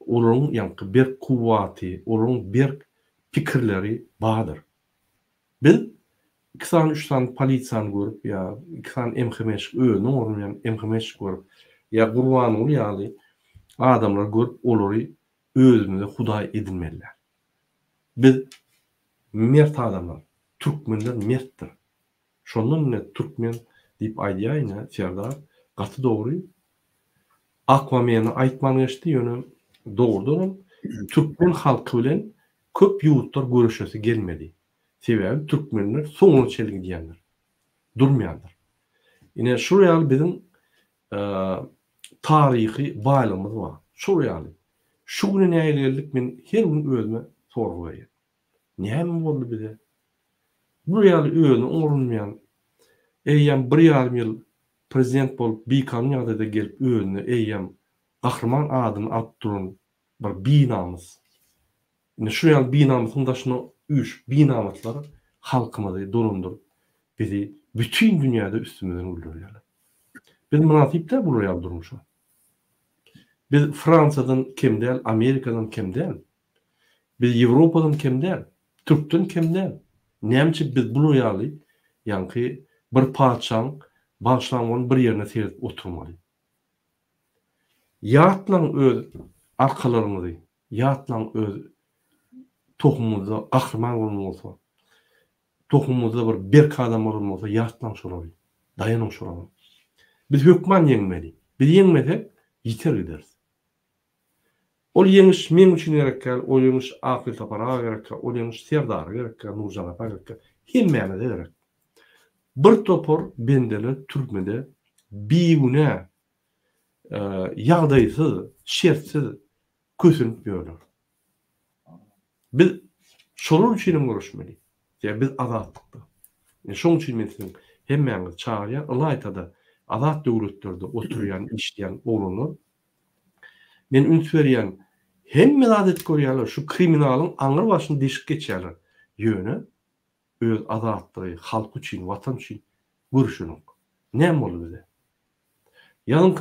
olaryň ýa bir kuwwaty, olaryň bir pikirleri bardyr. Biz 2 san 3 san polisiýany görüp ýa 2 san M5 öňe ornayan M5 görüp ýa gurban bolýaly adamlar görüp olary özüňize Hudaý edinmeliler. Biz mert adamlar, türkmenler mertdir. Şondan ne türkmen diýip aýdýaýyna Serdar gaty dogry. Akwa meni aýtman geçdi ýöne dogrudan türkmen halky bilen köp ýurtlar görüşesi gelmedi. Sebäbi türkmenler soňra çelgi diýenler. Durmaýandyr. Ine şu ýaly bizim taryhy baýlygymyz bar. Şu ýaly. Şu güne näýelik men her gün özüme sorgulayýar. Näme boldy bize? Bu ýaly özüne orunmaýan eýýem 1,5 ýyl prezident bolup bikan ýagdaýda gelip özüne eýýem gahrman adyny alyp duran bir binamyz. Ine şu ýaly binamyzyň daşyna 3 binamatlar halkymyzy dolandyryp bizi bütün dünýäde üstümizden öldürýärler. Biz münasipde bu ýaly durmuşyz. Biz Fransadan kim değil, Amerikadan kim değil. Biz Ýewropadan kim değil, Türkden kim değil. Näme biz bu ýaly ýa-ni bir padşaň başlangan bir ýerine serip oturmaly. Ýatlaň öz arkalarymyzy, ýatlaň öz tohumumuzda gahrman bolmasa, tohumumuzda bir berk adam bolmasa ýatlaň şolary, daýanyň şolary. Biz hökman ýeňmeli. Biz ýeňmesek ýiter gideriz. Ol ýeňiş men üçin gerekkel, ol ýeňiş Akyl Tapara gerekkel, ol ýeňiş Serdar gerekkel, Nurjan apa gerekkel. Hemmäne de gerek. Bir topor bendele türkmede biýüne ýagdaýsyz, şertsiz kösünüp ýörler. Biz şolar üçin görüşmeli. Ýa biz azatlykda. Şoň üçin men siziň hemmäňiz çağırýan Ilaytada azat döwletlerde oturýan, işleýän oglanlar men üns berýän hemme adet görýärler şu kriminalyň aňyr başyny deşik geçýärler. Ýöne öz azatlygy, halk üçin, watan üçin görüşüň. Näme boldy bize? Ýalyn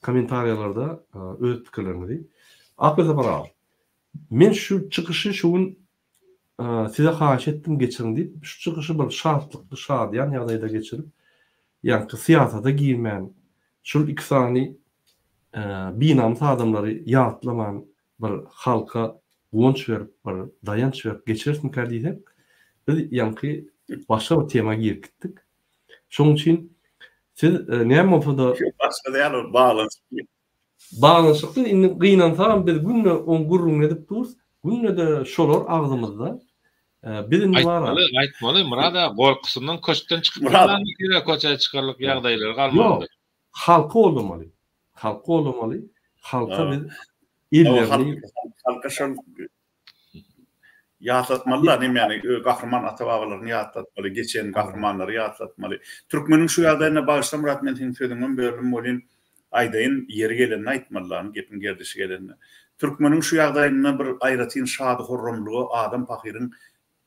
kommentarlarda öz pikirlerinizi apyza bara. Men şu çykyşy şuň size haýyş etdim geçirin diýip şu çykyşy bir şartlykly, şadyan ýagdaýda geçirip ýa-ni syýasata girmän, şu 2 sany binamyz adamlary ýatlaman bir halka wonç berip, bir daýanç berip geçirsin diýsek, biz ýa-ni başga bir tema girip gitdik. Şoň üçin siz näme bolsa-da başga diýär bağlanşykly indi gynansaram biz günne on gurrun edip durus, günne de şolar agzymyzda bizim bar. Aýtmaly, Murada gorkusundan köşkden çykypdylar, köçe çykarlyk ýagdaýlar galmady. Halka olmaly. Halka olmaly. Halka biz illerini halka şol ýatlatmalylar, ýa-ni gahrman ata-babalaryny ýatlatmaly, geçen gahrmanlary ýatlatmaly. Türkmeniň şu ýagdaýyna bagşlam Murat men siň sözüňden bölüm bolýan aýdaýyn ýeri geleni aýtmalylar, gepin gerdişi geleni. Türkmeniň şu ýagdaýyna bir aýratyn şady horramlygy adam pahyryň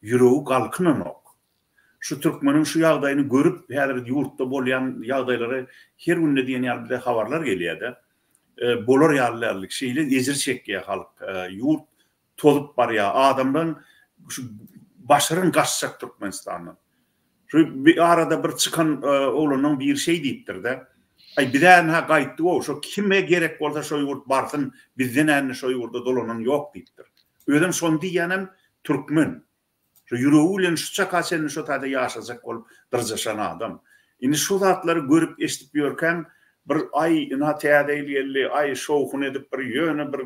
ýüregi galkynanok. Şu türkmeniň şu ýagdaýyny görüp häzir ýurtda bolýan ýagdaýlary her günde diýen ýaly bir habarlar gelýär-de. Bolar ýalylarlyk şeýle ezir çekýär halk. Ýurt tolup barýar, adamdan şu başaryň gaçjak Türkmenistanyň. Şu bir arada bir çykan oglanyň bir şey diýipdir-de. Ay bilen ha gaýtdy o, şo kime gerek bolsa şo ýurt barsyn, bizden äni şo ýurda dolanan ýok diýipdir. Özüm şonu diýenem türkmen. Şo ýüregi bilen şu çakaçyny şo taýda ýaşajak bolup dyrjaşan adam. Indi şu zatlary görüp eşitip ýörken bir ay täze elýärli, ay şowhun edip bir ýöne bir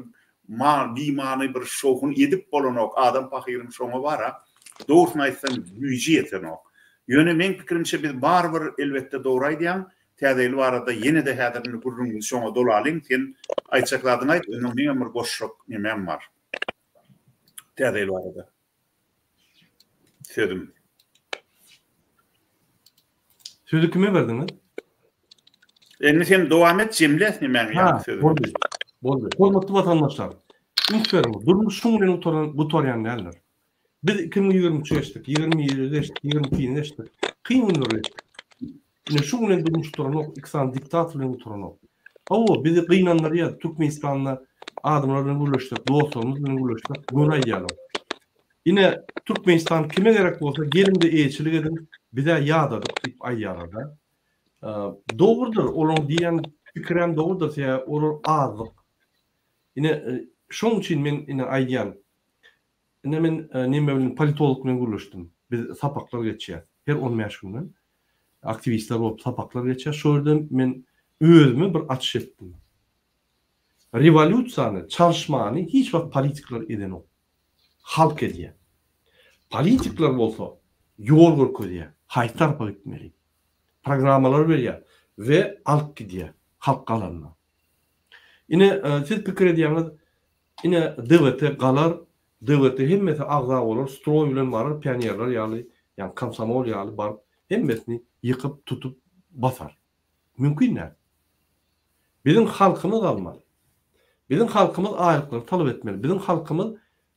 bimany bir şowhun edip bolanok adam pahyryň şoňa bara. Dogrusyny aýtsam güýji ýetenok. Ýöne men pikirimçe biz barbyr elbetde dogry aýdýan. Täzeýli barada ýene de häzirini gurrun şoňa dolalyň, sen aýtsakladyň aýt, öňüň bir goşşok nemem bar. Täzeýli barada. Sözüm. Sözü kime berdiňiz? Endi sen dowam et jemlet nimäni ýa-da Boldy. Hormatly watandaşlar. Ünsürerim. Durmuş şuňa bilen bu torýan näler? Biz 2023 geçtik, 2020 geçtik, 2022 geçtik. Kıyın günler geçtik. Yine şu günden durmuş duran ok, iksan diktatörlüğün duran ok. Awo bizi kıynanlar ya, Türkmenistan'la adamlarla gülüştük, dostlarımızla gülüştük, Nuray ýaly. Yine Türkmenistan kime gerek bolsa gelimde eýçilik edin, bize ýadadyk diýip aýýarlar. Dogrudur, olaň diýen pikirem dogrudur, ýa olur azlyk. Yine şoň üçin men yine aýdýan. Yine men näme bilen politolog bilen gülüşdüm. Biz sapaklar geçýär. Her 15 günden aktivistler bolup sapaklar geçýär. Şoýerden men özüme bir açyş etdim. Revolýusiýany, çalşmany hiç wagt politikler eden ok. Halk edýär. Politikler bolsa ýol görkezýär, haýtarpa gitmeli. Programmalar berýär we alk gidýär, halk galanna. Yine siz pikir edýäňiz, yine devlete galar, devlete hemmeti agza bolar, stroy bilen barar, pionierler ýaly, ýani komsomol ýaly bar, hemmetini ýykyp tutup basar. Mümkin näme? Bizim halkymyz almaly. Bizim halkymyz aýlyklary talap etmeli. Bizim halkymyz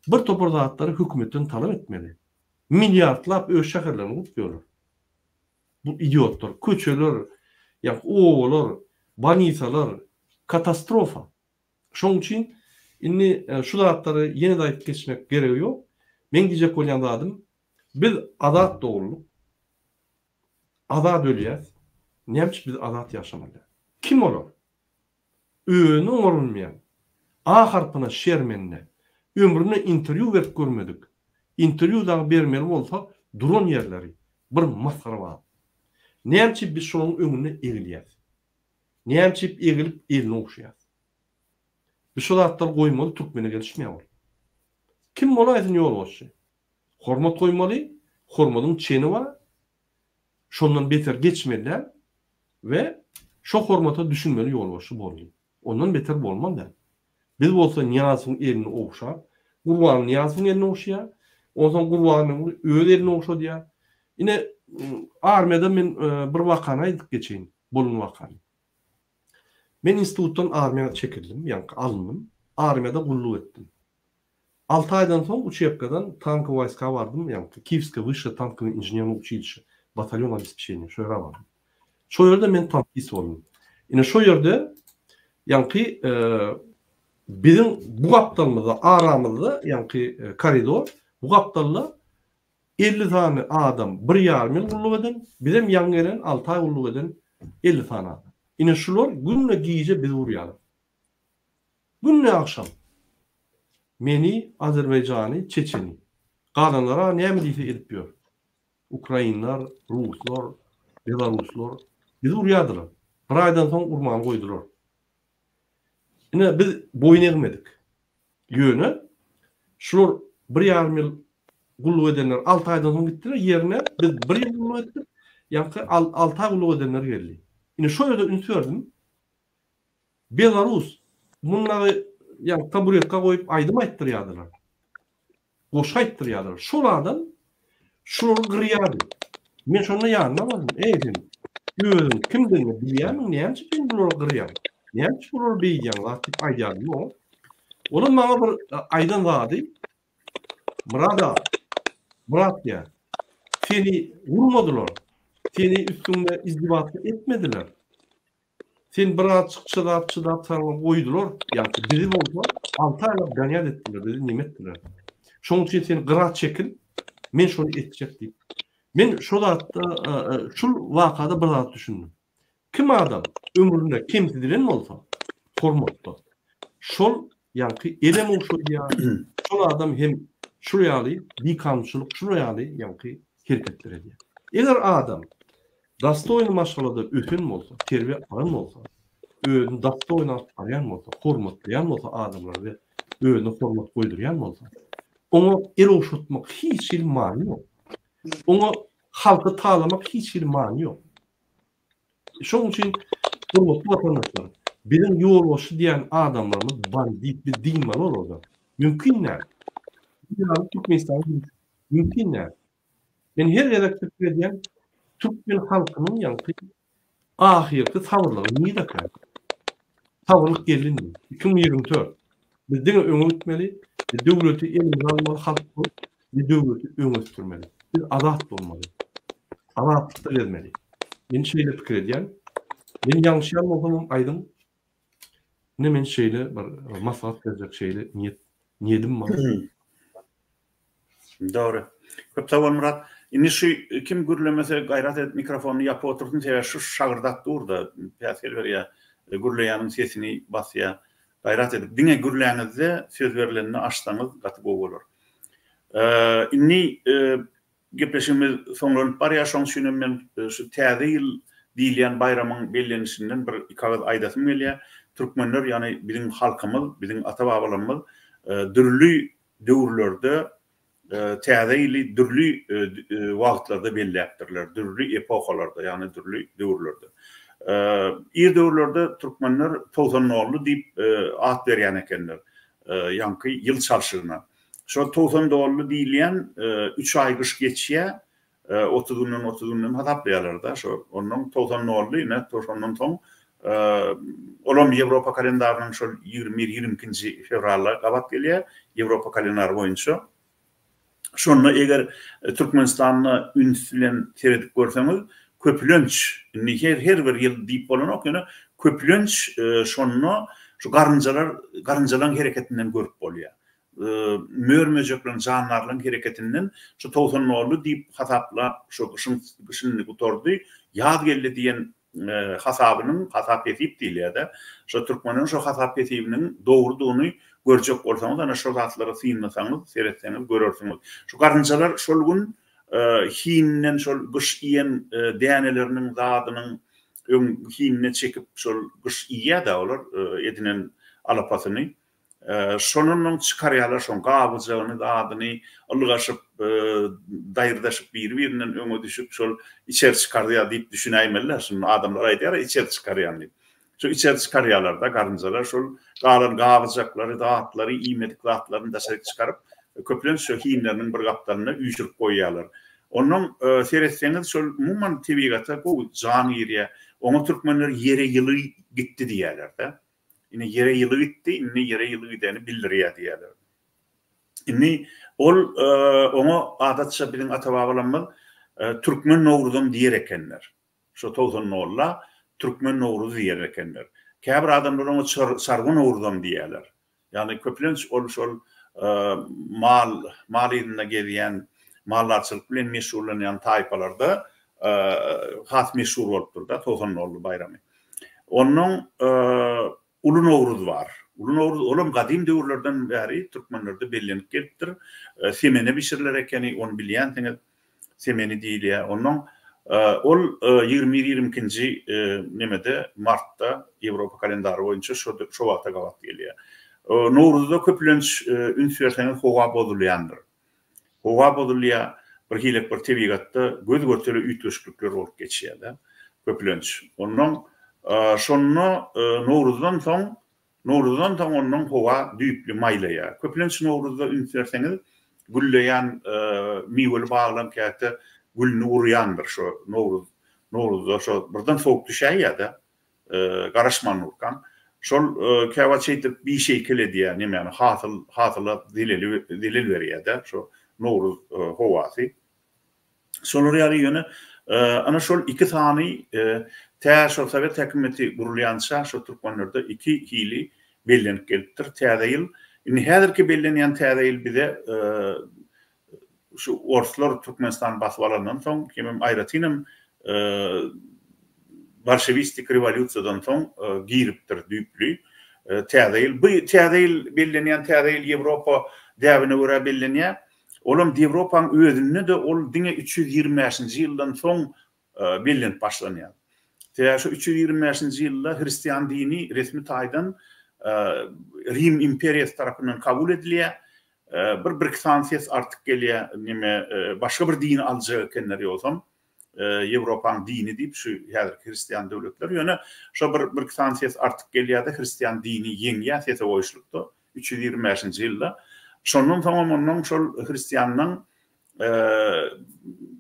bir topar zatları hükümetten talep etmeli. Milyardlap öz şäherlerini gutýarlar. Bu idiotlar, köçeler, ýa oğlar, banisalar, katastrofa. Şoň üçin inni şu zatlary ýene daýyp geçmek geregi ýok. Men gije bolýan zadym, biz azat dogurluk, azat ölýär. Näme biz azat ýaşamaly? Kim olar? Öňü oňarylmaýan. A harpyna şermenne. Ömrüne interview berip görmedik. Interview'dan bermeli bolsa duran yerleri bir maskara var. Näme biz şonuň öňüne egilýär? Näme egilip elini okşaýar? Biz şu zatlar goýmaly, türkmene gelişmeýär. Kim bola aýdyn ýol bolşy? Hormat goýmaly, hormatyň çeni bar. Şondan beter geçmeliler ve şo hormata düşünmeli ýol bolşy bolýar. Ondan beter bolmaly. Biz bolsa Niýazyň elini okşar, Gurban Niýazyň elini okşaýar, ondan Gurbanyň öz elini okşaýar. Yine armiyada men bir wakany aýdyp geçeýin, bolun wakany. Men institutdan armiýaga çekildim, ýani alındym. Armiýada gulluk etdim. 6 aýdan soň Учебкадан tank wayska bardym, ýani Kievske Высшее танковое инженерное училище, batalyon обеспечения, şo ýere bardym. Şo ýerde men tankist boldum. Ine şo ýerde ýani bizim bu gaptalmada, aramızda, ýani koridor, bu gaptalla 50 tane adam 1,5 ýyl gulluk eden, bizim ýan gelen 6 aý gulluk eden 50 tane adam. Ine şular günne giýje biz urýarlar. Günne akşam meni Azerbaycany, Çeçeni galanlara näme diýse edip ýör. Ukrainlar, Ruslar, Belaruslar biz urýardylar. Bir aýdan soň urman goýdular. Ine biz boyun egmedik. Ýöne şular 1,5 ýyl gulluk edenler 6 aýdan soň gitdiler, ýerine biz 1 ýyl gulluk etdik. Ýa-da 6 aý gulluk edenler geldi. Yine şo ýerde ünsürdüm. Belarus bunları ýa taburetka goýup aýdym aýtdyrýardylar. Goşa aýtdyrýardylar. Şolardan şol gyrýardy. Men şonu ýanyna bardym. Eýdim. Ýözüm kimden bilýärmi? Näme üçin bular gyrýar? Näme üçin bular beýýän? Wagt aýdýardy o. Olam maňa bir aýdan zady. Murat ýa. Seni vurmadylar. Seni üstünde izdivat etmediler. Sen biraz çydap sana koydular. Yani bizim oldu. 6 aylap ganiyat ettiler. Dedi nimettiler. Şoň üçin sen gırat çekil. Men şonu etjek deyip. Men şu wakada bir zat düşündüm. Kim adam ömründe kemsidilen bolsa hormatly. Şol ýani elem okşaýar. Şol adam hem şu ýaly bir kamçylyk, şu ýaly ýani hereketler edýär. Eger adam dastoyny maşgalada ötün bolsa, terbiýe alan bolsa, özüni dastoyny alýan bolsa, hormatlaýan bolsa adamlar we özüne hormat goýdurýan bolsa, onu el okşatmak hiç many ýok. Onu halky taýlamak hiç many ýok. Şoň üçin hormatly watandaşlar, bizim ýolbaşy diýen adamlarymyz bandit, biz diýmeli bolar. Mümkin näme? Ýa Türkmenistan mümkin näme? Men her ýerde pikir edýän Türkmen halkynyň ýa-ni ahirki tawırlygy niýdäkä? Tawırlyk geldi. 2024. Bizden öňe gitmeli, döwleti elimize almaly, halky döwleti öňe sürmeli. Biz azat bolmaly. Azatlyk gelmeli. Men şeýle pikir edýän. Men ýalňyşan bolsam aýdym. Ne men şeýle bir maslahat berjek şeýle niýetim bar. Doğru. Köp sağ ol Murat. Indi şu kim gürlemese gayret et mikrofonu yapıp oturdun teýär şu şagyrdak durda päsel berýär. Gürleýäniň sesini basýa. Gayret edip diňe gürleýänizde söz berilenini açsaňyz gaty bolar. Inni gepleşimiz soňlanyp barýar şoň üçin men şu täze ýyl diýilýän bayramyň bellenişinden bir ikagaz aýdasym gelýär. Türkmenler ýani bizim halkymyz, bizim ata-babalarymyz dürli döwürlerde täze ýyly dürli wagtlarda belläpdirler, dürli epokalarda, ýani dürli döwürlerde. Ir döwürlerde türkmenler Towzanoglu diýip at berýän ekenler. Ýanky ýyl çalşygyna. Şo Towzanoglu diýilýän 3 ay gyş geçýär, 30 günden hasaplaýarlar da. Şo onuň Towzanoglu ýene Towzandan soň olam Ýewropa kalendarynyň şol 20-22-nji fevralda gabat gelýär, Ýewropa kalendary boýunça. Şonda eger Türkmenistanyny üns bilen teredip görseňiz, köplenç, her bir ýyl diýip bolanok, ýöne köplenç şonu şu garynjalar hereketinden görüp bolýar. Mörmejeklerin janlarlaryň hereketinden şu Towzanoglu diýip hasapla şu gışynly gutordy, ýaz geldi diýen hasap etip diýilýär. Şu Türkmeniň şu hasap etibiniň dogrudygyny görjek bolsaňyz, ana şu zatlary synlasaňyz, seretseňiz görersiňiz. Şu garynjalar şol gün hiinden şol gyş iýen däneleriniň zadynyň hiinine çekip şol gyş iýýär da olar edinen alapasyny. Şonuň çykarýarlar şoň gabyjagyny zadyny ylgaşyp daýyrdaşyp bir-birinden öňe düşüp şol içer çykardýar diýip düşünäýmeler. Şonu adamlar aýdýar, içer çykarýar diýip. Şu içer çykarýarlar da garynjalar şol gabyjaklary, datlary, iýmedik zatlaryny daşaryk çykaryp köplen şu hiinleriniň bir gapdalyna üýşürip goýýarlar. Onuň seretseňiz şol mumman tebigatda bu jan ýerýär. Oňa türkmenler ýere ýyly gitdi diýerler da. Ine ýere ýyly gitdi, ine ýere ýyly gideni bildirýär diýerler. Ine ol oňa adatça bilen ata-babalarymyz Türkmen Nowruzum diýer ekenler. Şu Towzanogla Türkmen Nowruz diýer ekenler. Käbir adamlar oňa Sargyn Nowruzum diýerler. Ýani köplenç ol şol mal ýerine gelýän mallarçylyk bilen meşhurlanýan taýpalarda has meşhur bolupdyr da Towzanoglu bayramy. Onuň Ulu Nowruz bar. Ulu Nowruz olam gadim döwürlerden bäri türkmenlerde bellenip gelipdir. Semene bişiriler ekeni onu bilýänsiňiz. Semeni diýilýär. Onuň ol 20-22-nji nemede martda Ýewropa kalendary boýunça şo wagta gabat gelýär. Nowruzda köplenç üns berseňiz howa bozulýandyr. Howa bozulýar, bir hilek bir tebigatda göz görteli üýtgeçlikler bolup geçýär da. Köplenç. Onuň şonu Nowruzdan soň onuň howa düýpli maýlaýar. Köplenç Nowruzda üns berseňiz gülleýän miweli baglan käte gülni urýandyr şo Nowruzda şo birden sowuk düşýär da garaşman urkan. Şol käwat şeýtip bir şey kelediýär, näme hasyla dilil berýär da şo Nowruz howasy. Şolary ýöne ana şol iki sany şol Sowet hökümeti gurulýança şo türkmenlerde iki hili bellenip gelipdir. Täze ýyl. Indi häzirki bellenýän täze ýyl bize şu Orslar Türkmenistan baswalaryndan soň kimim aýratynam Bolşevistik revolýusiýadan soň giripdir düýpli. Täze ýyl. Bu täze ýyl bellenýän täze ýyl Ýewropa däwine görä bellenýär. Olam Ýewropaň özünde de ol diňe 325-nji ýyldan soň bellenip başlanýar. Täze şu 325-nji ýylda Hristiýan dini resmi taýdan Rim imperiýasy tarapyndan kabul edilýär. Bir kısansiyet artık gelýär, başga bir din aljagy ekenler ýolsam, Ýewropaň dini diýip şu häzirki Hristiýan döwletler ýöne şo bir kısansiyet artık gelýär-de Hristiýan dini ýeňýär sese goýuşlukda 325-nji ýylda. Şondan soň onuň şol Hristiýanyň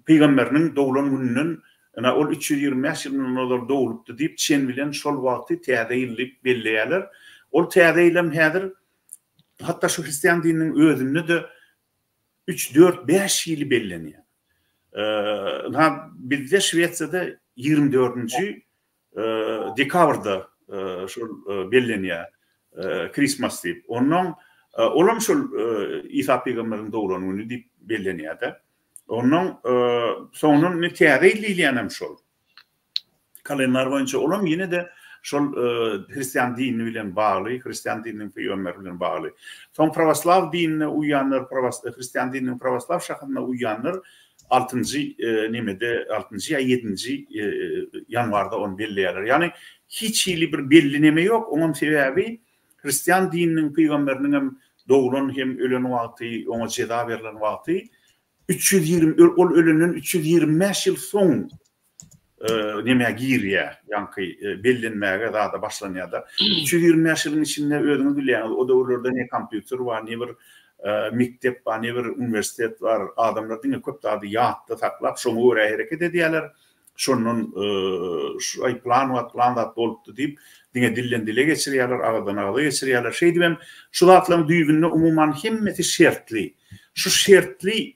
peýgamberiniň doglan gününden Ana ol 325 ýyldan olar dowlupdy diýip çen bilen şol wagty täze ýyllyp belleýärler. Ol täze ýylym häzir hatta şu Hristiýan dininiň özünde de 3-4-5 ýyly bellenýär. Bizde Şwetsiýada 24-nji dekabrda şol bellenýär Christmas diýip. Ondan olam şol İsa peýgamberiň dowranyny diýip bellenýär. Ondan soňun täze ýylylýanem şol. Kalendar boýunça olam ýene de şol Hristiýan dini bilen bagly, Hristiýan dininiň peýgamberi bilen bagly. Soň pravoslav dinine uýanlar, Hristiýan dininiň pravoslav şahyna uýanlar 6-njy nemede 6-njy ýa 7-nji ýanwarda onu belleýärler. Ýani hiç ýyly bir bellineme ýok. Onuň sebebi Hristiýan dininiň peýgamberiniň hem dowulan hem ölen wagty, oňa jeda berilen wagty 320 ol ölünün 325 ýyl soň neme girýär, ýani bellenmäge da başlanýar da. 325 ýylyň içinde özüňiz bilýäňiz, o döwürlerde ne kompýuter bar, ne bir mektep bar, ne bir universitet bar, adamlar diňe köp dady ýatda taklap, şoňa görä hereket edýärler. Şonun şu plan bolupdy diýip diňe dillen dile geçirýärler, agadan aga geçirýärler. Şey diýem, şu zatlaryň düýbünde umuman hemmeti şertli. Şu şertli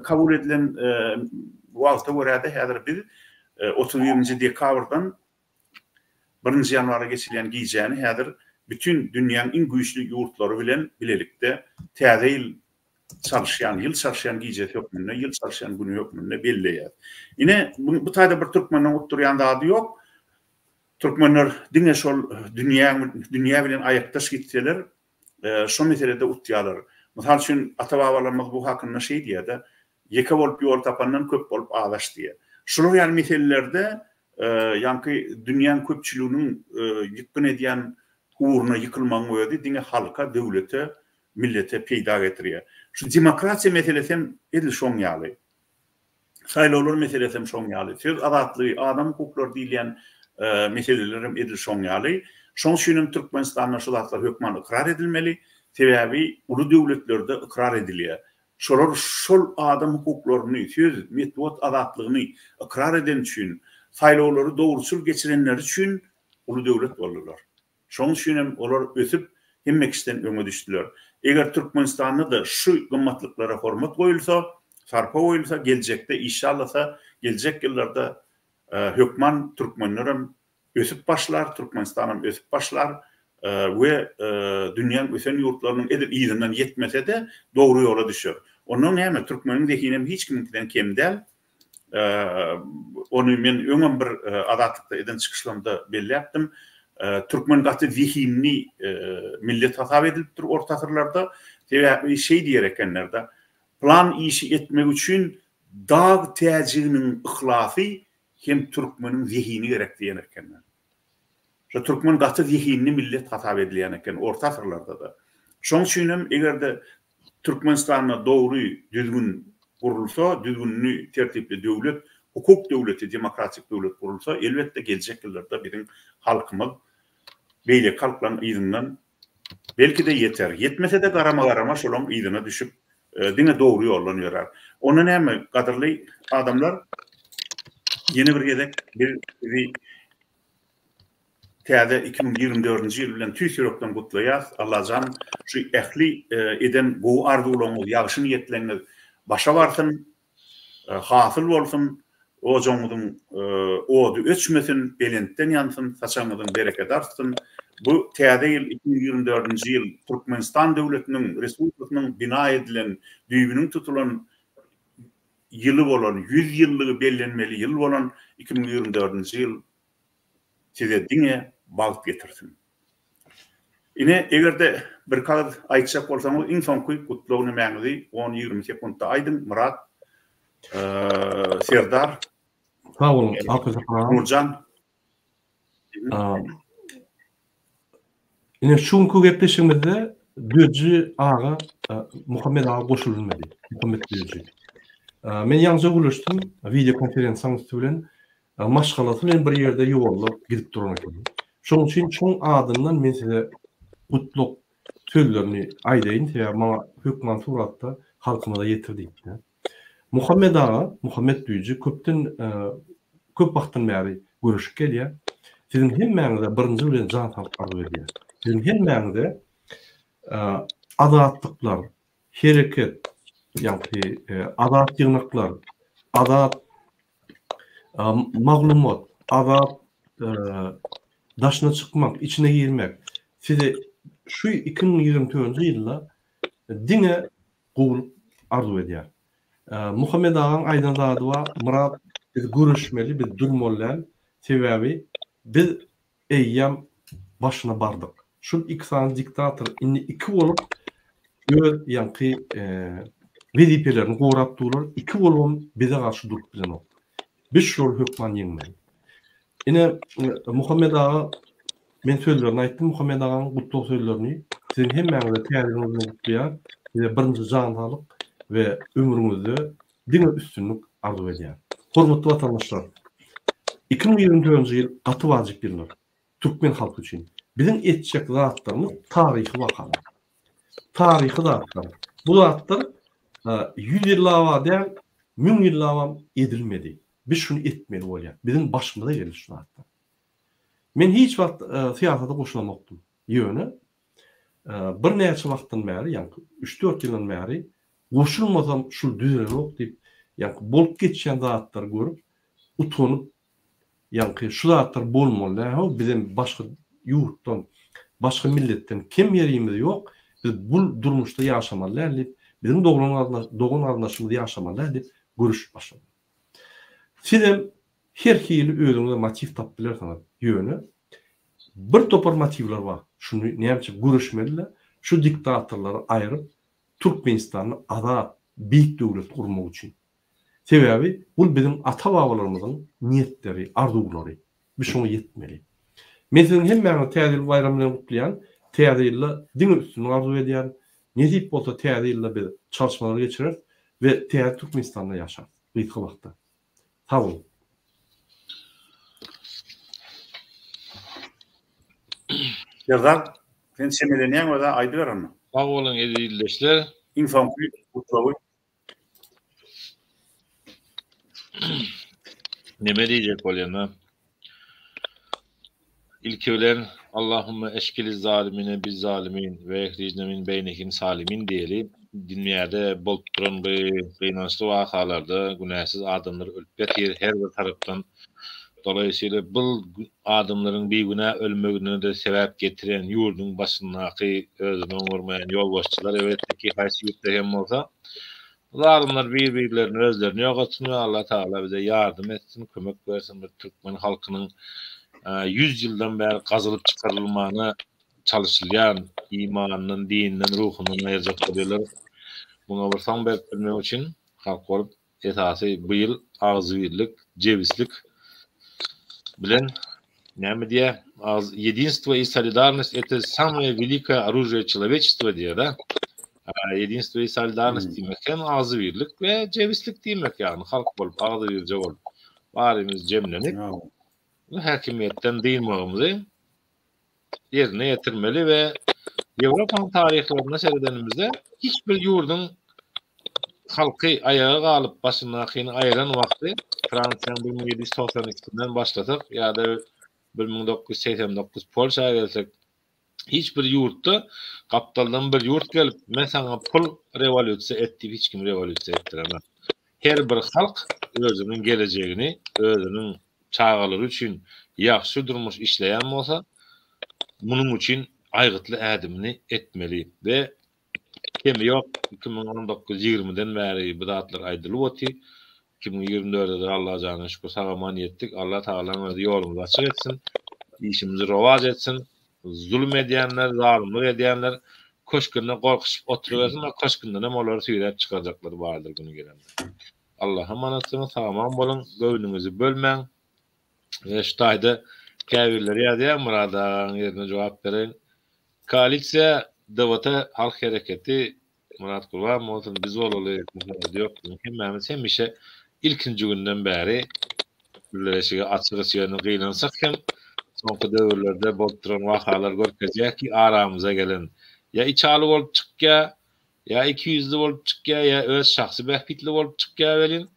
kabul edilen wagta görä de häzir biz 31-nji dekabrdan 1-nji ýanwara geçilen giýjäni häzir bütün dünýäniň iň güýçli ýurtlary bilen bilelikde täze ýyl çalışýan, ýyl çalışýan giýje hökmünde, ýyl çalışýan güni hökmünde belleýär. Ine bu taýda bir türkmenden oturýan zady ýok. Türkmenler diňe şol dünýä bilen aýakdaş gitseler, şo meselede utýarlar. Mysal üçin ata-babalarymyz bu hakynda şey diýär, ýeke bolup ýol tapandan köp bolup ağlaş diýär. Şol ýaly meselelerde ýanky dünýäň köpçüliginiň ýykyn edýän uğruna yıkılmanı öýdi diňe halka, döwlete, millete peýda getirýär. Şu demokrasiýa meselesi hem edil şoň ýaly. Saýlawlar meselesi hem şoň ýaly. Söz azatlygy, adam hukuklary diýilen meseleler hem edil şoň ýaly. Şoň üçin Türkmenistanda şu zatlar hökman ikrar edilmeli. Sebebi ulu döwletlerde ikrar edilýär. Şolar şol adam hukuklaryny, söz, metod azatlygyny ikrar eden üçin, saýlawlary dogrusul geçirenler üçin ulu döwlet bolurlar. Şoň üçin hem olar ösüp hemmekisten öňe düşdiler. Eger Türkmenistanda da şu gymmatlyklara hormat goýulsa, sarpa goýulsa, geljekde inşallah geljek ýyllarda hökman türkmenlerim ösüp başlar, Türkmenistanam ösüp başlar we dünýäň ösen ýurtlarynyň edil ýygynyň ýetmese de dogry ýola düşer. Onuň näme türkmeniň dehinem hiç kimden kem däl. Onu men öňem bir adatlykda eden çykyşlarymda belläpdim. Türkmen gaty zihimni millet hasap edilipdir orta asyrlarda. Şey diýerekenlerde plan işi etmek üçin dag täjiginiň ihlasy hem türkmeniň zihini gerek diýerekenler. Şu türkmen gaty zihimni millet hasap edilýän eken orta asyrlarda da. Şoň üçin hem egerde Türkmenistanda dogry düzgün gurulsa, düzgünlü tertipli döwlet, hukuk döwleti, demokratik döwlet gurulsa, elbetde geljek ýyllarda biziň halkymyz beýle kalklan ýygynyň belki de yeter. Yetmese de garama şolaň ýygyna düşüp diňe dogry ýoldan ýörer. Onu näme gadyrly adamlar yeni bir gezek bir täze 2024-nji ýyl bilen tüýsürekden gutlaýar. Allahjan şu ähli eden bu arzuwlaryňyz, ýagşy niýetleriniz başa barsyn, hasyl bolsun, o joňuň odu öçmesin, belentden ýansyn, saçaňyzyň bereket artsyn. Bu täze ýyl 2024-nji ýyl Türkmenistan döwletiniň, respublikasynyň bina edilen, düýbüniň tutulan ýyly bolan, 100 ýyllygy bellenmeli ýyl bolan 2024-nji ýyl size diňe bagyt getirsin. Ine egerde bir kaz aýtjak bolsaňyz, iň soňky gutlawyny mäňizi 10-20 sekundda aýdym. Murat, Serdar, sağ olun, Nurcan. Ine şunku gepleşigimizde Döjü ağa Muhammed ağa goşulmady. Muhammed Döjü. Men ýalňa ulaşdym, video konferensiýa bilen maşgalasy bilen bir ýerde ýolda gidip duran ekenim. Şoň üçin çoň adymdan men size gutluk sözlerini aýdaýyn, ýa maňa hökman suratda halkyma da ýetirdik. Muhammed ağa, Muhammed Döjü köpden köp wagtdan bäri görüşüp gelýär. Sizin hemmäňize birinji bilen jan talyp arzu edýär. Sizin hemmäňize adatlıklar, hareket, yani adat yığınaklar, adat maglumat, adat daşına çıkmak, içine girmek. Size şu 2024 yılda dine kul arzu edýär. Muhammed Ağa'nın aydan zadıva Murat biz görüşmeli, biz durmalı sebebi biz eyyam başına bardık. Şu iksan diktatör inni iki olup öz yankı vazifelerini korap durlar. İki olum bize karşı durup bilen o. Biz şol hükman yenmeyin. Yine Muhammed Ağa men sözlerini aytdım. Muhammed Ağa'nın kutluk sözlerini sizin hemmäňize täzelenizden kutlaýar. Size birinji jan alyp ve ömrüňizde dine üstünlük arzu edýär. Hormatly vatandaşlar, 2024 ýyl gaty wajyp ýyl. Türkmen halky üçin bizim etjek zatlarymyz taryhy wakalar. Taryhy zatlar. Bu zatlar 100 ýyllava däl 1000 ýyllava edilmedi. Biz şunu etmeli bolýar. Bizim başymyza gelir şu zatlar. Men hiç wagt siyasata goşulamakdym. Ýöne bir näçe wagtdan bäri, ýani 3-4 ýyldan bäri goşulmasam şu düzelenok diýip, ýani bolup geçen zatlar görüp utanyp, ýani şu zatlar bolmaly, bizim başga ýurtdan, başga milletden kim ýerimiz ýok, biz bu durmuşda ýaşamalylar diýip, bizim dogan arnaşymyzda ýaşamalylar diýip görüş başlady. Sizem her hili özüňize motiv tapdylar ýöne. Bir topar motivler var. Şunu näçe görüşmeliler, şu diktatorlary aýryp Türkmenistanyny adat, büyük döwlet kurmak üçin. Sebebi bu bizim ata-babalarymyzyň niýetleri, arzulary. Biz şoňa ýetmeli. Meselem hemmäňe täze bayram bilen kutlaýan, täze ýylda din üstünlüği arzu edýär. Nädip bolsa täze ýylda bir çalışmalar geçirer we täze Türkmenistanda ýaşar. Bu wagtda. Sağ olun. Yazar, sen semelenýän we da aýdy beranmy? Sağ olun edildeşler. Infanky kutlawy. Neme diýjek bolýan? İlki bilen Allahümme eşkili zalimine biz zalimin ve ehrijne min beynihim salimin diýeli. Dünýäde bolup duran gynançly wakalarda günäsiz adamlar ölüp ýatyr her bir tarapdan. Dolayısıyla bu adamların bir günah ölmegine de sebep getiren yurdun başındaky özüne umurmayan yolbaşçılar elbetki haýsy ýurtda hem bolsa zalimler birbirlerini özlerini ýogatmıyor. Allah Taala bize yardım etsin, kömek bersin. Bir Türkmen halkynyň 100 ýyldan bäri gazylyp çykarylmagyna çalışylýan imanynyň, dininiň, ruhunyň aýrjak bolýarlar. Buna bir saň bermek üçin halk bolup esasy bu ýyl agzybirlik, jebislik bilen näme diýär? Единство и солидарность это самое великое оружие человечества diýär da. Единство и солидарность diýmek hem agzybirlik we jebislik diýmek ýani halk bolup agzybirje bolup barymyz jemlenip häkimiýetden diýmegimizi ýerine ýetirmeli we Ýewropa taryhlarynda seredenimizde hiçbir ýurdun halky ayağa galyp başynakyny aýran wagty Fransiýanyň 1792-den başlasak ýa-da 1989 Polşa gelsek hiçbir ýurtda kaptaldan bir ýurt gelip men sana pul rewolýusiýa etdi hiç kim rewolýusiýa etdiremez. Her bir halk özüniň gelejegini, özüniň çağalary üçin ýaxşy durmuş işleýän bolsa munyň üçin aýgytly ädimini etmeli we kemi ýok 2019-20'den bäri bu zatlar aýdylyp otdy. 2024'de Allah'a canı şükür sağaman yettik. Allah Teala'nın yolumuzu açık etsin. İşimizi rovac etsin. Zulüm edenler, zalimlik edenler köşkünde korkuşup oturuversin ve köşkünde ne moları süýräp çıkaracaklar vardır günü gelende. Allah'a emanetsiniz, sağaman bolun, göwnüňizi bölmeň. Ve şu taýda käbirleri ýadyar Muradan ýerine jogap beren. Koalisiýa Dewleta Halk Hereketi Murat Gurban bolsun biz olaly ýok. Hemmämiz hem işe ilkinji günden bäri birleşige açyk ýöne gynansak hem soňky döwürlerde bolup duran wakalar görkezýär ki aramyza gelen ya içaly bolup çykýar, ya 200'li bolup çykýar, ya öz şahsy bähpitli bolup çykýar welin.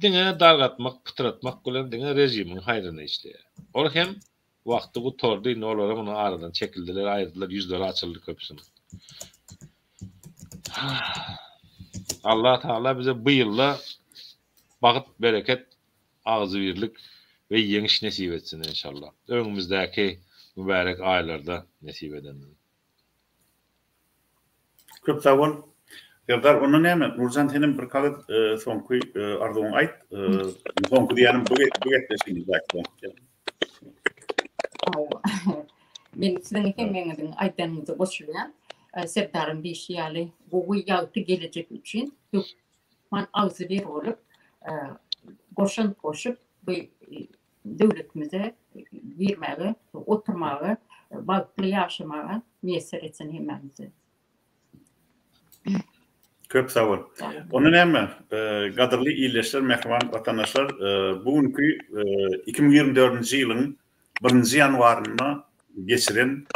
diňe dargatmak, pıtratmak bilen diňe rejimin hayrına işleýär. Ol hem wagty bu tordy nolara muny aradan çekildiler, aýdylar, yüzleri açyldy köpsüň. Allah Taala bize bu ýylda bagyt, bereket, ağzı birlik ve ýeňiş nesip etsin inşallah. Öňümüzdäki mübarek aýlarda nesip eden. Köp sag bol. Ýa-da onu näme? Nurjan senin bir kaly soňky arzuň aýt. Soňky diýenim bu getleşini zaten. Men sizin hemmeňiziň aýtanyňyzy goşulýan. Serdarym beşiýaly bu ýagty gelecek üçin man ağzı bir bolup goşun koşup bu döwletimize girmäge, oturmagy, bagtly ýaşamagy mesele etsin hemmemizi. Köp sag bol. Onu näme? Gadyrly ýyldaşlar, mehman watandaşlar, bugünkü 2024-nji ýylyň 1-nji ýanwaryna geçiren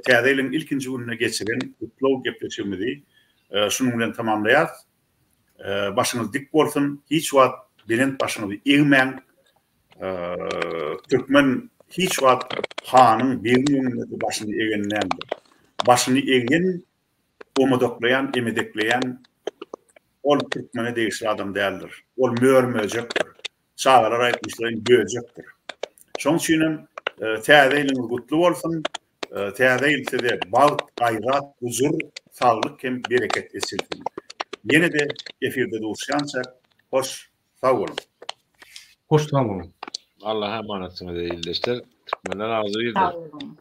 täze ýylyň ilkinji gününe geçiren kutlaw gepleşigimizi şunuň bilen tamamlaýar. Başyňyz dik bolsun, hiç wagt bilen başyňyzy eňmäň. Türkmen hiç wagt hanyň beýninde başyny egenlendir. Başyny egen, umudoklayan, emedekleyen ol Türkmene değişir adam değildir. Ol mörmöjekdir. Çağalar aýtmışlar, göjekdir. Şoň üçin täze ýylyňyz gutly bolsun. Täze ýylda bal, gaýrat, huzur, saglyk hem bereket esilsin. Ýene de efirde duşýança hoş sag bolun. Hoş sag bolun. Allah'a emanetsin ýyldaşlar. Türkmenler ağzı birdir. Sağ olun.